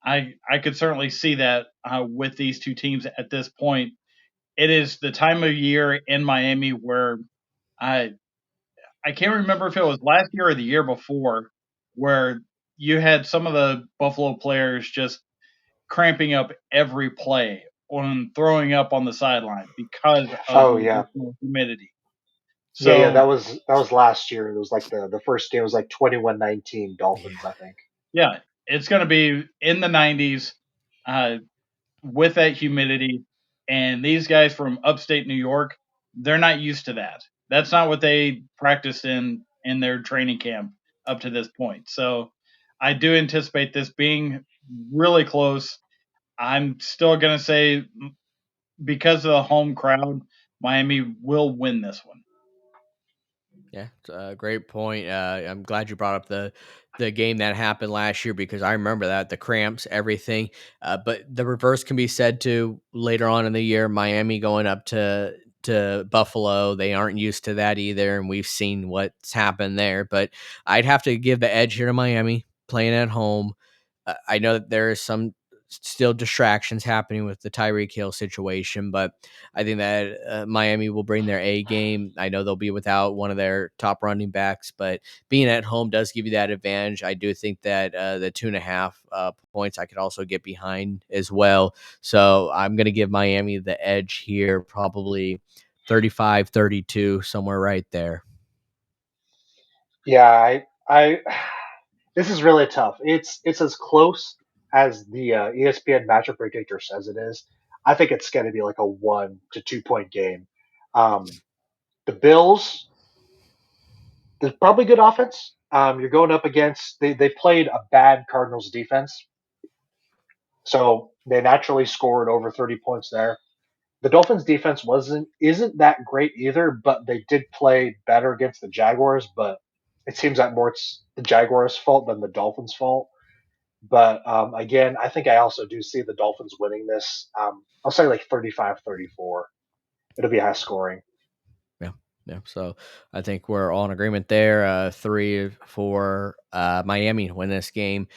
S2: I could certainly see that with these two teams at this point. It is the time of year in Miami where I I can't remember if it was last year or the year before, where you had some of the Buffalo players just cramping up every play on throwing up on the sideline because of
S3: Oh
S2: the
S3: yeah,
S2: additional humidity.
S3: yeah.
S2: So
S3: That was last year. It was like the first game was like 21-19
S1: Yeah.
S3: Dolphins, I think.
S2: yeah, it's going to be in the 90s with that humidity. And these guys from upstate New York, they're not used to that. That's not what they practiced in their training camp up to this point. So I do anticipate this being really close. I'm still going to say because of the home crowd, Miami will win this one.
S1: Yeah, it's a great point. I'm glad you brought up the game that happened last year because I remember that the cramps, everything. But the reverse can be said too. Later on in the year, Miami going up to Buffalo, they aren't used to that either, and we've seen what's happened there. But I'd have to give the edge here to Miami playing at home. I know that there is some still distractions happening with the Tyreek Hill situation, but I think that Miami will bring their A game. I know they'll be without one of their top running backs, but being at home does give you that advantage. I do think that the 2.5 points I could also get behind as well. So I'm going to give Miami the edge here, probably 35-32, somewhere right there.
S3: Yeah, I this is really tough. It's as close as the ESPN matchup predictor says it is. I think it's going to be like a 1 to 2 point game. Um, the Bills, there's probably good offense. You're going up against they played a bad Cardinals defense, so they naturally scored over 30 points there. The Dolphins defense isn't that great either, but they did play better against the Jaguars. But it seems that more it's the Jaguars' fault than the Dolphins' fault. But again, I think I also do see the Dolphins winning this. I'll say like 35-34. It'll be high scoring.
S1: Yeah. Yeah. So I think we're all in agreement there. 3 for Miami to win this game.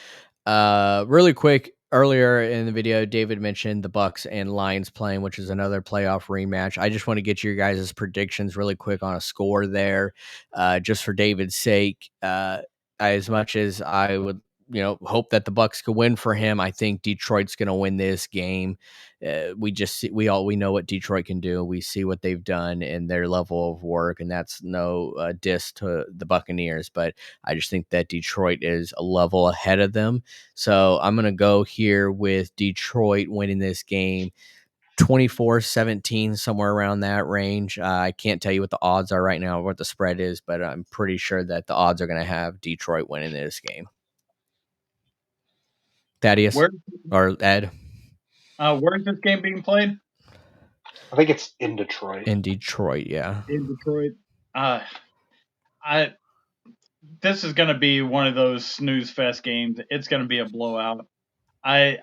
S1: Really quick, earlier in the video, David mentioned the Bucks and Lions playing, which is another playoff rematch. I just want to get your guys' predictions really quick on a score there, just for David's sake. As much as I would, hope that the Bucks could win for him, I think Detroit's going to win this game. We know what Detroit can do. We see what they've done and their level of work, and that's no diss to the Buccaneers, but I just think that Detroit is a level ahead of them. So I'm going to go here with Detroit winning this game 24-17, somewhere around that range. I can't tell you what the odds are right now, what the spread is, but I'm pretty sure that the odds are going to have Detroit winning this game. Thaddeus
S2: Where
S1: or Ed
S2: where's this game being played?
S3: I think it's in Detroit.
S1: in Detroit, yeah.
S2: In Detroit. Uh, I This is going to be one of those snooze fest games. It's going to be a blowout. I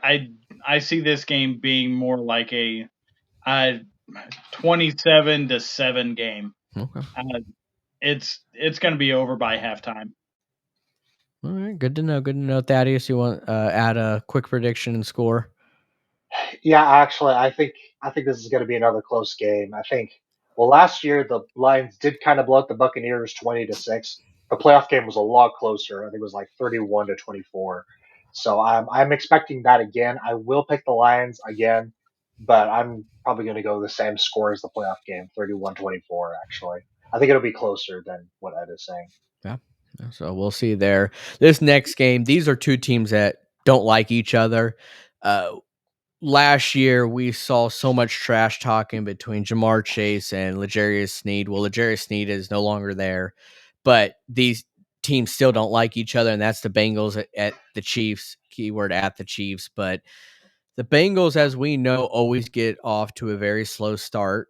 S2: see this game being more like a 27-7 game.
S1: Okay.
S2: Uh, it's going to be over by halftime.
S1: All right, good to know. Good to know. Thaddeus, you want add a quick prediction and score?
S3: Yeah, actually, I think this is going to be another close game. I think. Well, last year the Lions did kind of blow out the Buccaneers 20-6. The playoff game was a lot closer. I think it was like 31-24. So I'm expecting that again. I will pick the Lions again, but I'm probably going to go the same score as the playoff game, 31-24. Actually, I think it'll be closer than what Ed is saying.
S1: Yeah. So we'll see there. This next game, these are two teams that don't like each other. Last year, we saw so much trash talking between Jamar Chase and L'Jarius Sneed. Well, L'Jarius Sneed is no longer there, but these teams still don't like each other, and that's the Bengals at the Chiefs. Keyword at the Chiefs, but the Bengals, as we know, always get off to a very slow start.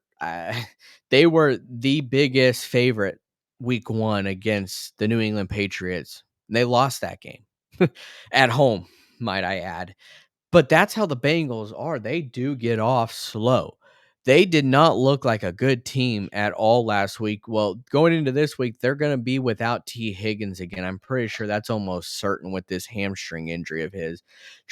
S1: They were the biggest favorite week one against the New England Patriots. They lost that game at home, might I add. But that's how the Bengals are. They do get off slow. They did not look like a good team at all last week. Well, going into this week, they're going to be without T. Higgins again. I'm pretty sure that's almost certain with this hamstring injury of his.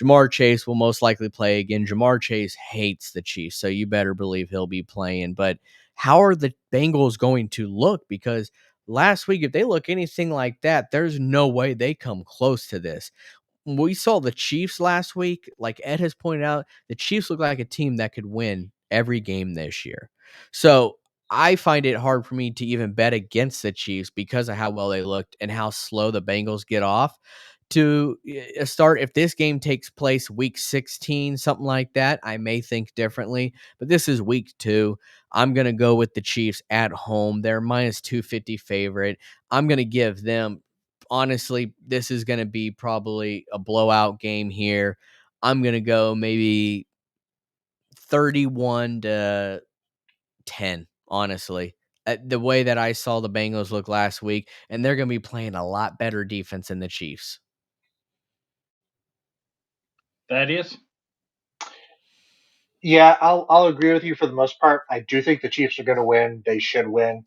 S1: Jamar Chase will most likely play again. Jamar Chase hates the Chiefs, so you better believe he'll be playing. But how are the Bengals going to look? Because last week, if they look anything like that, there's no way they come close to this. we saw the Chiefs last week. Like Ed has pointed out, the Chiefs look like a team that could win every game this year. So I find it hard for me to even bet against the Chiefs because of how well they looked and how slow the Bengals get off to start. If this game takes place week 16, something like that, I may think differently. But this is week 2. I'm going to go with the Chiefs at home. They're minus 250 favorite. I'm going to give them, honestly, this is going to be probably a blowout game here. I'm going to go maybe 31-10, honestly. The way that I saw the Bengals look last week, and they're going to be playing a lot better defense than the Chiefs.
S2: Thaddeus?
S3: Yeah, I'll agree with you for the most part. I do think the Chiefs are going to win. They should win.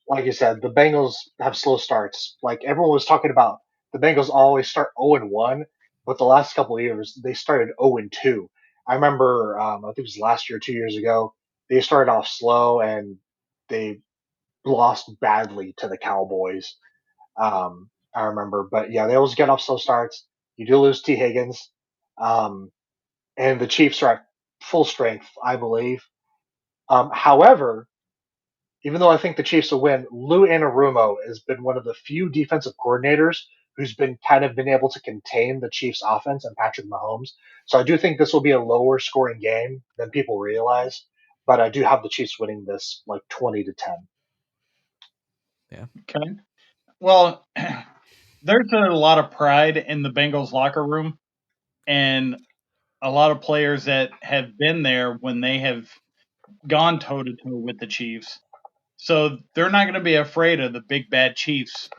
S3: Like you said, the Bengals have slow starts. Like everyone was talking about, the Bengals always start 0-1, but the last couple of years they started 0-2. I remember, I think it was last year, 2 years ago, they started off slow and they lost badly to the Cowboys. I remember, but yeah, they always get off slow starts. You do lose T. Higgins, um, and the Chiefs are at full strength, I believe. However, even though I think the Chiefs will win, Lou Anarumo has been one of the few defensive coordinators who's been kind of been able to contain the Chiefs' offense and Patrick Mahomes. So I do think this will be a lower scoring game than people realize, but I do have the Chiefs winning this like 20-10.
S1: Yeah.
S2: Okay. Well, there's a lot of pride in the Bengals locker room and a lot of players that have been there when they have gone toe to toe with the Chiefs. So they're not going to be afraid of the big bad Chiefs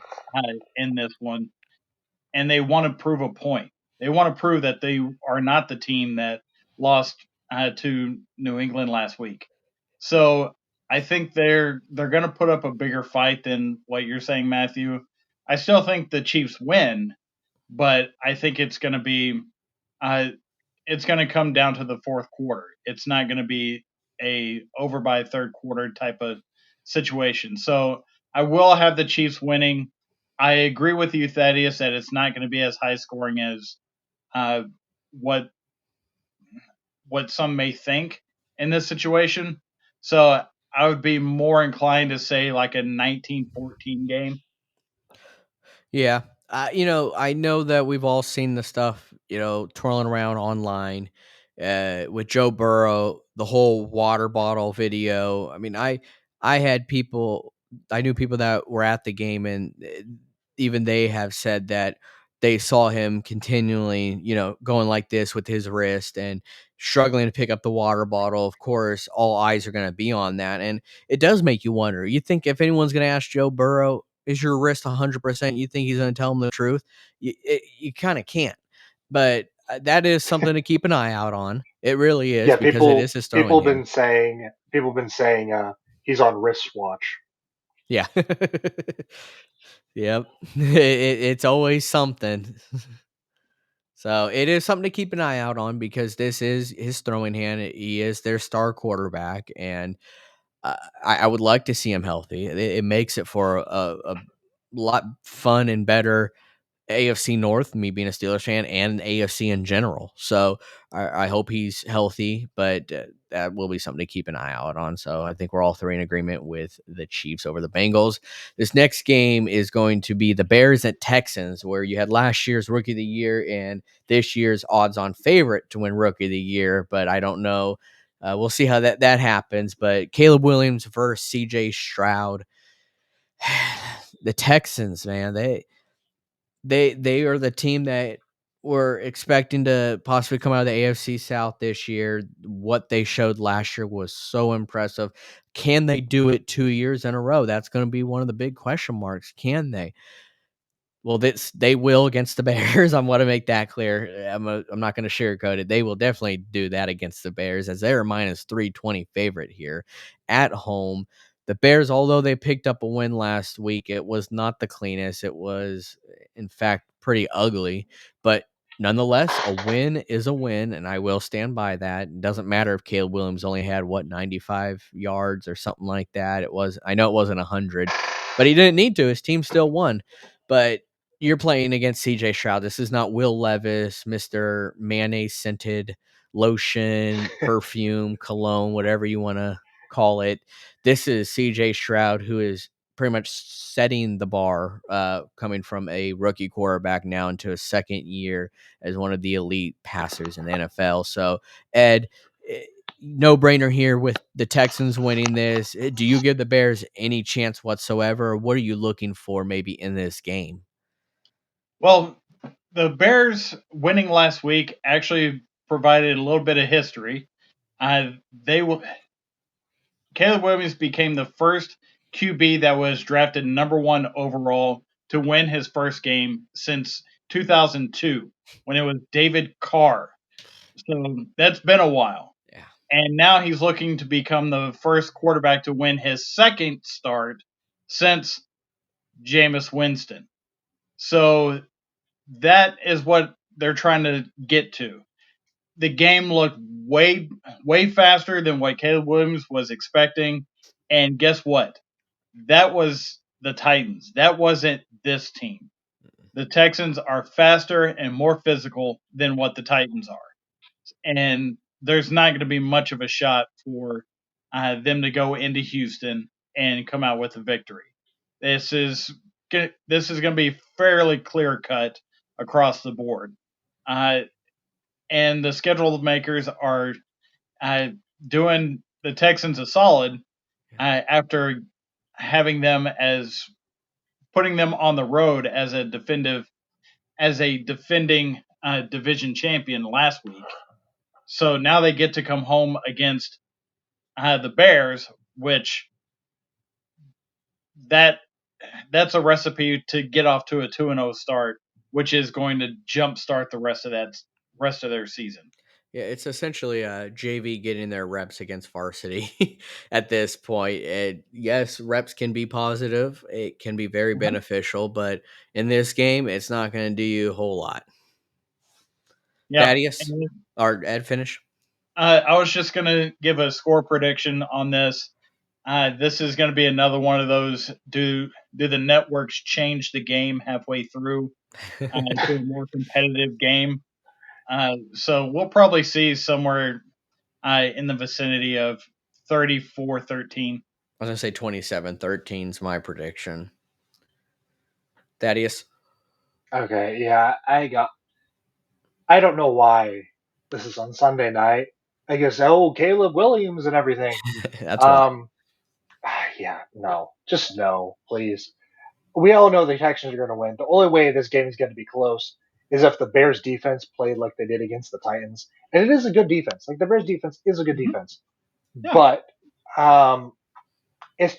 S2: in this one. And they want to prove a point. They want to prove that they are not the team that lost to New England last week. So I think they're going to put up a bigger fight than what you're saying, Matthew. I still think the Chiefs win, but I think uh, it's going to come down to the fourth quarter. It's not going to be a over by third quarter type of situation. So I will have the Chiefs winning. I agree with you, Thaddeus, that it's not going to be as high scoring as uh, what some may think in this situation. So I would be more inclined to say like a 19-14 game.
S1: Yeah. I know that we've all seen the stuff, twirling around online with Joe Burrow, the whole water bottle video. I mean, I knew people that were at the game, and even they have said that they saw him continually, going like this with his wrist and struggling to pick up the water bottle. Of course, all eyes are going to be on that. And it does make you wonder. You think if anyone's going to ask Joe Burrow, is your wrist 100%? You think he's going to tell him the truth? You kind of can't. But that is something to keep an eye out on. It really is,
S3: Yeah,
S1: because it is his throwing hand.
S3: people have been saying he's on wristwatch.
S1: Yeah. Yep. It's always something. So it is something to keep an eye out on, because this is his throwing hand. He is their star quarterback, and I would like to see him healthy. It makes it for a lot fun and better AFC North, me being a Steelers fan, and AFC in general. So I hope he's healthy, but that will be something to keep an eye out on. So I think we're all three in agreement with the Chiefs over the Bengals. This next game is going to be the Bears at Texans, where you had last year's Rookie of the Year and this year's odds-on favorite to win Rookie of the Year, but I don't know. We'll see how that happens. But Caleb Williams versus CJ Stroud. The Texans, man, they are the team that we're expecting to possibly come out of the AFC South this year. What they showed last year was so impressive. Can they do it 2 years in a row? That's going to be one of the big question marks. Can they? Well, they will against the Bears. I want to make that clear. I'm not going to sugarcoat it. They will definitely do that against the Bears, as they're minus 320 favorite here at home. The Bears, although they picked up a win last week, it was not the cleanest. It was, in fact, pretty ugly. But nonetheless, a win is a win, and I will stand by that. It doesn't matter if Caleb Williams only had 95 yards or something like that. I know it wasn't 100, but he didn't need to. His team still won. But You're playing against CJ Stroud. This is not Will Levis, Mr. Mayonnaise scented lotion, perfume, cologne, whatever you want to call it. This is CJ Stroud, who is pretty much setting the bar, coming from a rookie quarterback now into a second year as one of the elite passers in the NFL. So, Ed, no brainer here with the Texans winning this. Do you give the Bears any chance whatsoever? Or what are you looking for maybe in this game?
S2: Well, the Bears winning last week actually provided a little bit of history. They Caleb Williams became the first QB that was drafted number one overall to win his first game since 2002 when it was David Carr. So that's been a while.
S1: Yeah.
S2: And now he's looking to become the first quarterback to win his second start since Jameis Winston. So that is what they're trying to get to. The game looked way faster than what Caleb Williams was expecting. And guess what? That was the Titans. That wasn't this team. The Texans are faster and more physical than what the Titans are. And there's not going to be much of a shot for them to go into Houston and come out with a victory. This is going to be fairly clear cut across the board. And the schedule makers are doing the Texans a solid after having them as putting them on the road as a defending division champion last week. So now they get to come home against the Bears, which that's a recipe to get off to a 2-0 start, which is going to jumpstart the rest of their season.
S1: Yeah, it's essentially JV getting their reps against varsity at this point. And yes, reps can be positive. It can be very beneficial, but in this game, it's not going to do you a whole lot.
S2: Yeah.
S1: Thaddeus, or Ed, finish.
S2: I was just going to give a score prediction on this. This is going to be another one of those. Do the networks change the game halfway through to a more competitive game? So we'll probably see somewhere in the vicinity of 34-13.
S1: I was going to say 27-13 is my prediction. Thaddeus?
S3: Okay, yeah, I don't know why this is on Sunday night. I guess Caleb Williams and everything.
S1: That's why.
S3: Yeah, no, just no, please. We all know the Texans are going to win. The only way this game is going to be close is if the Bears defense played like they did against the Titans, and it is a good defense. Like the Bears defense is a good
S2: Mm-hmm.
S3: defense,
S2: Yeah.
S3: but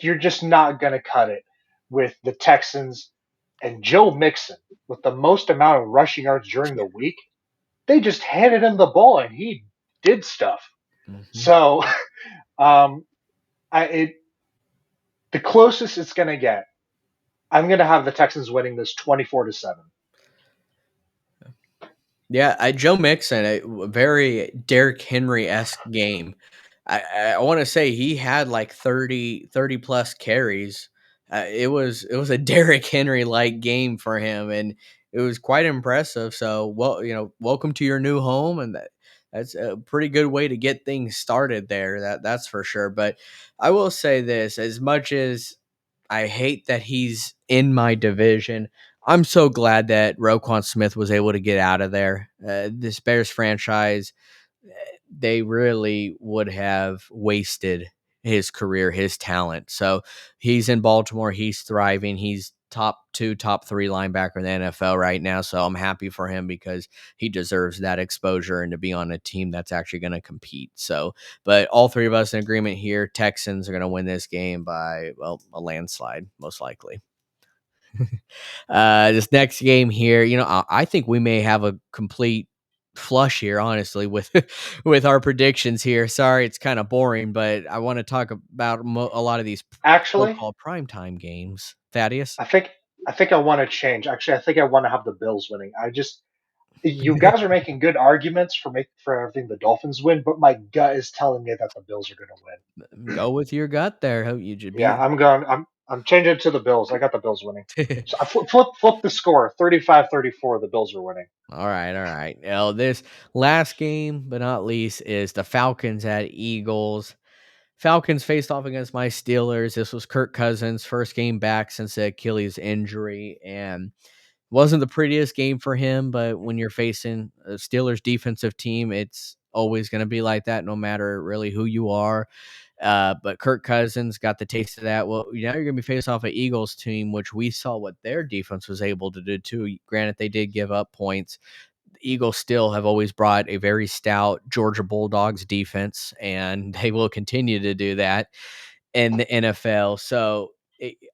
S3: you're just not going to cut it with the Texans and Joe Mixon with the most amount of rushing yards during the week. They just handed him the ball and he did stuff.
S1: Mm-hmm.
S3: So, the closest it's going to get, I'm going to have the Texans winning this 24-7.
S1: Yeah, Joe Mixon, a very Derrick Henry-esque game. I want to say he had like 30 plus carries. It was a Derrick Henry like game for him, and it was quite impressive. So, welcome to your new home, and that's a pretty good way to get things started there. That's for sure. But I will say this: as much as I hate that he's in my division, I'm so glad that Roquan Smith was able to get out of there. This Bears franchise, they really would have wasted his career, his talent. So he's in Baltimore. He's thriving. He's top 2, top 3 linebacker in the NFL right now. So I'm happy for him because he deserves that exposure and to be on a team that's actually going to compete. So, but all three of us in agreement here, Texans are going to win this game by, well, a landslide, most likely. This next game here, I think we may have a complete flush here, honestly, with with our predictions here. Sorry, it's kind of boring, but I want to talk about a lot of these
S3: Actually,
S1: so-called primetime games. Thaddeus?
S3: I think I want to change. Actually, I think I want to have the Bills winning. You guys are making good arguments for everything the Dolphins win, but my gut is telling me that the Bills are going to win.
S1: Go with your gut there.
S3: Yeah, I'm going. I'm changing it to the Bills. I got the Bills winning. So I flip the score. 35-34, the Bills are winning.
S1: All right, all right. Now, this last game, but not least, is the Falcons at Eagles. Falcons faced off against my Steelers. This was Kirk Cousins' first game back since the Achilles injury, and wasn't the prettiest game for him. But when you're facing a Steelers defensive team, it's always going to be like that, no matter really who you are. But Kirk Cousins got the taste of that. Well, now you're going to be facing off an Eagles team, which we saw what their defense was able to do too. Granted, they did give up points. The Eagles still have always brought a very stout Georgia Bulldogs defense, and they will continue to do that in the NFL. So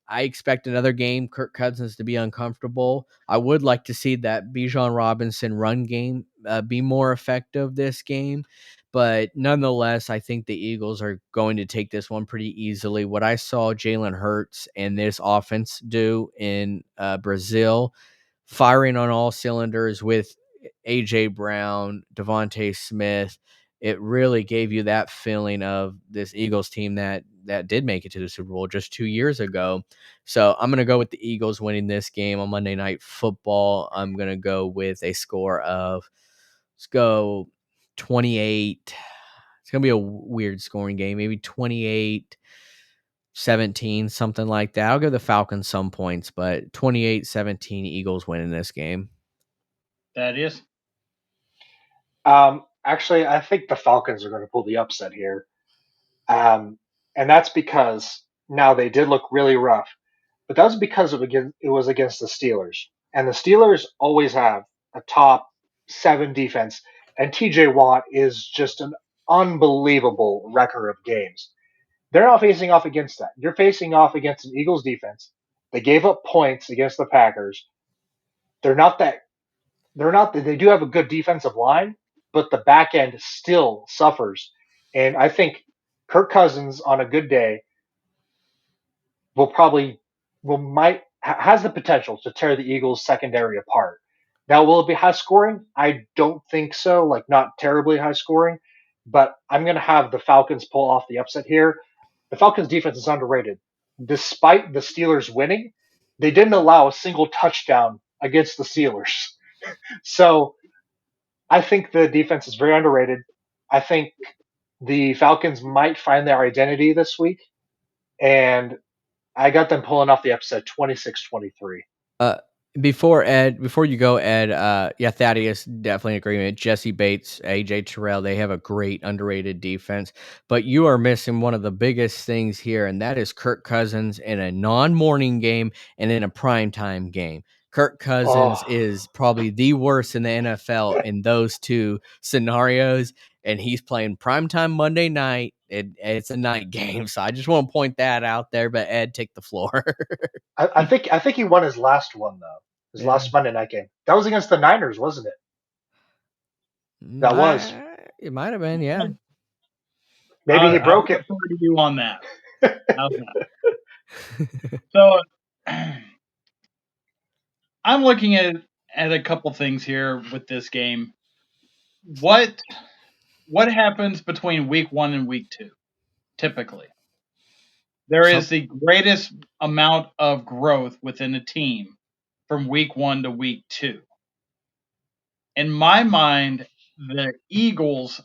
S1: I expect another game, Kirk Cousins to be uncomfortable. I would like to see that Bijan Robinson run game be more effective this game. But nonetheless, I think the Eagles are going to take this one pretty easily. What I saw Jalen Hurts and this offense do in Brazil, firing on all cylinders with A.J. Brown, Devontae Smith, it really gave you that feeling of this Eagles team that did make it to the Super Bowl just 2 years ago. So I'm going to go with the Eagles winning this game on Monday Night Football. I'm going to go with a score of, let's go 28. It's going to be a weird scoring game, maybe 28-17, something like that. I'll give the Falcons some points, but 28-17 Eagles winning this game.
S2: Thaddeus?
S3: Actually, I think the Falcons are going to pull the upset here. And that's because now they did look really rough, but that was because it was against the Steelers. And the Steelers always have a top 7 defense, and TJ Watt is just an unbelievable record of games. They're not facing off against that. You're facing off against an Eagles defense. They gave up points against the Packers. They're not that they do have a good defensive line, but the back end still suffers. And I think Kirk Cousins on a good day will probably will might has the potential to tear the Eagles secondary apart. Now, will it be high scoring? I don't think so. Like not terribly high scoring, but I'm going to have the Falcons pull off the upset here. The Falcons defense is underrated. Despite the Steelers winning, they didn't allow a single touchdown against the Steelers. So I think the defense is very underrated. I think the Falcons might find their identity this week, and I got them pulling off the upset 26-23.
S1: Uh, before you go, Ed, yeah, Thaddeus, definitely in agreement. Jesse Bates, AJ Terrell, they have a great underrated defense, but you are missing one of the biggest things here, and that is Kirk Cousins in a non-morning game and in a primetime game. Kirk Cousins
S3: Oh,
S1: is probably the worst in the NFL in those two scenarios, and he's playing primetime Monday night. It's a night game, so I just want to point that out there. But Ed, take the floor.
S3: I think he won his last one though. His
S1: Yeah.
S3: last Monday night game. That was against the Niners, wasn't it? That was.
S1: It might have been, yeah.
S3: Maybe he
S2: I'll
S3: broke it.
S2: defer to you on that. How's that? So I'm looking at a couple things here with this game. What happens between week 1 and week 2? Typically, there is the greatest amount of growth within a team from week 1 to week 2. In my mind, the Eagles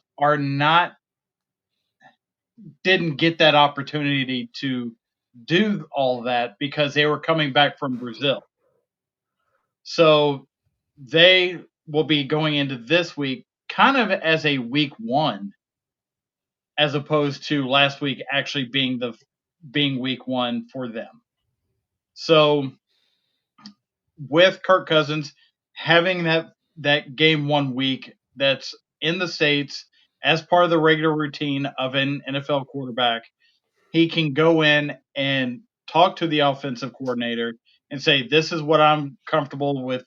S2: didn't get that opportunity to do all that because they were coming back from Brazil. So they will be going into this week kind of as a week 1, as opposed to last week actually being week 1 for them. So with Kirk Cousins having that game 1 week that's in the States as part of the regular routine of an NFL quarterback, he can go in and talk to the offensive coordinator and say, this is what I'm comfortable with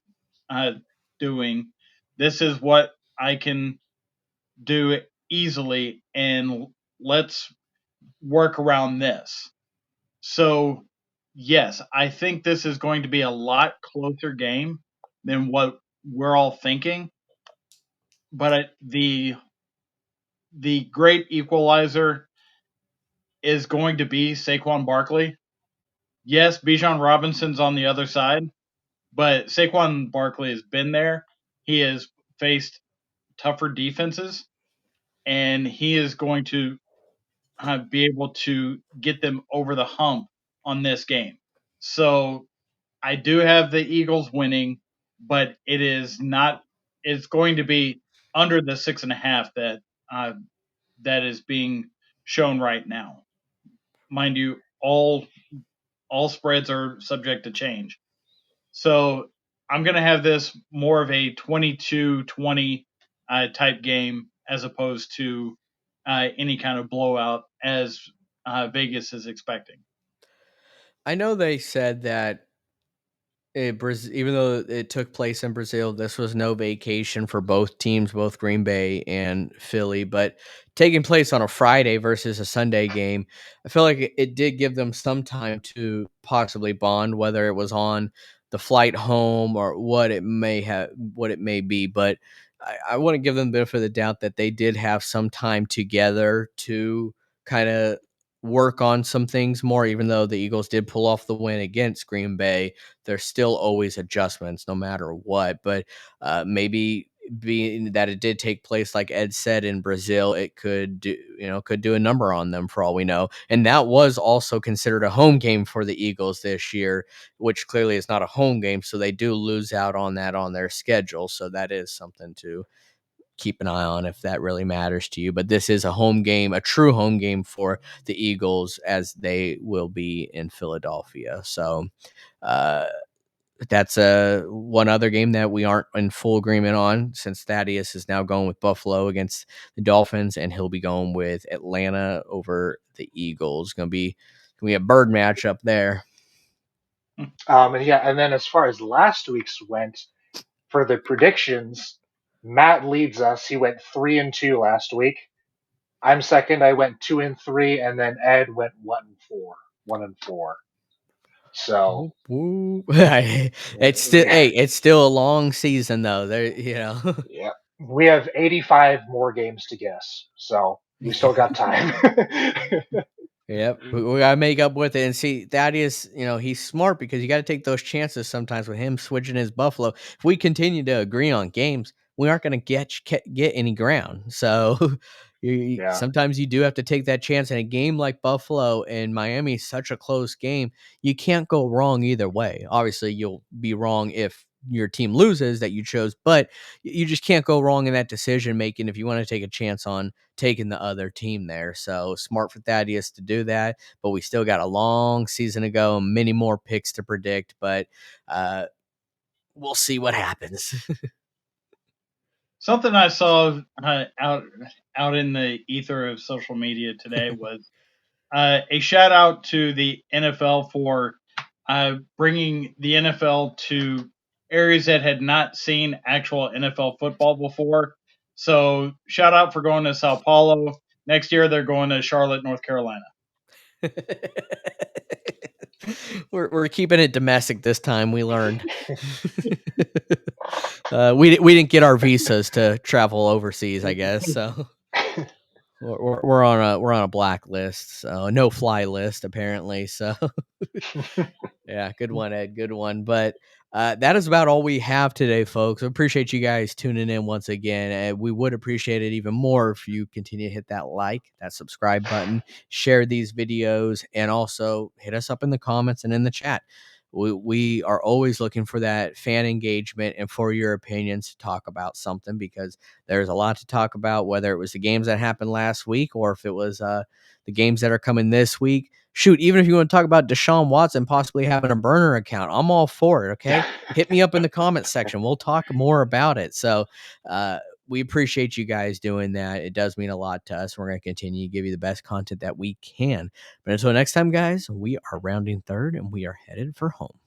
S2: doing. This is what I can do easily, and let's work around this. So, yes, I think this is going to be a lot closer game than what we're all thinking. But the great equalizer is going to be Saquon Barkley. yes, Bijan Robinson's on the other side, but Saquon Barkley has been there. He has faced tougher defenses, and he is going to be able to get them over the hump on this game. So I do have the Eagles winning, but it is not. It's going to be under the 6.5 that is being shown right now. Mind you, all spreads are subject to change. So I'm going to have this more of a 22-20 type game as opposed to any kind of blowout as Vegas is expecting.
S1: I know they said that even though it took place in Brazil, this was no vacation for both teams, both Green Bay and Philly. But taking place on a Friday versus a Sunday game, I feel like it did give them some time to possibly bond, whether it was on the flight home or what it may be. But I want to give them the benefit of the doubt that they did have some time together to kind of work on some things more, even though the Eagles did pull off the win against Green Bay. There's still always adjustments no matter what. But maybe being that it did take place, like Ed said, in Brazil, it could do a number on them for all we know. And that was also considered a home game for the Eagles this year, which clearly is not a home game. So they do lose out on that on their schedule. So that is something to keep an eye on if that really matters to you. But this is a home game, a true home game for the Eagles, as they will be in Philadelphia. So uh, that's one other game that we aren't in full agreement on, since Thaddeus is now going with Buffalo against the Dolphins, and he'll be going with Atlanta over the Eagles. Gonna be a bird match up there.
S3: And then as far as last week's went, for the predictions, Matt leads us. He went 3-2 last week. I'm second. I went 2-3, and then Ed went 1-4. 1-4. So
S1: It's still it's still a long season though.
S3: yeah, we have 85 more games to guess, so we still got time.
S1: Yep, we gotta make up with it. And see, Thaddeus, he's smart because you got to take those chances sometimes with him switching his Buffalo. If we continue to agree on games, we aren't going to get any ground. So
S3: Yeah,
S1: sometimes you do have to take that chance. In a game like Buffalo and Miami, such a close game, you can't go wrong either way. Obviously, you'll be wrong if your team loses that you chose, but you just can't go wrong in that decision making if you want to take a chance on taking the other team there. So smart for Thaddeus to do that, but we still got a long season to go, many more picks to predict, but we'll see what happens.
S2: Something I saw out in the ether of social media today was a shout out to the NFL for bringing the NFL to areas that had not seen actual NFL football before. So shout out for going to Sao Paulo. Next year they're going to Charlotte, North Carolina.
S1: We're keeping it domestic this time. We learned. We didn't get our visas to travel overseas, I guess. So we're on a blacklist, so no fly list apparently. So yeah, good one, Ed. Good one. But that is about all we have today, folks. I appreciate you guys tuning in once again. And we would appreciate it even more if you continue to hit that like, that subscribe button, share these videos, and also hit us up in the comments and in the chat. We are always looking for that fan engagement and for your opinions to talk about something, because there's a lot to talk about, whether it was the games that happened last week or if it was the games that are coming this week. Shoot, even if you want to talk about Deshaun Watson possibly having a burner account, I'm all for it. Okay. Hit me up in the comments section. We'll talk more about it. So, we appreciate you guys doing that. It does mean a lot to us. We're going to continue to give you the best content that we can. But until next time, guys, we are rounding third and we are headed for home.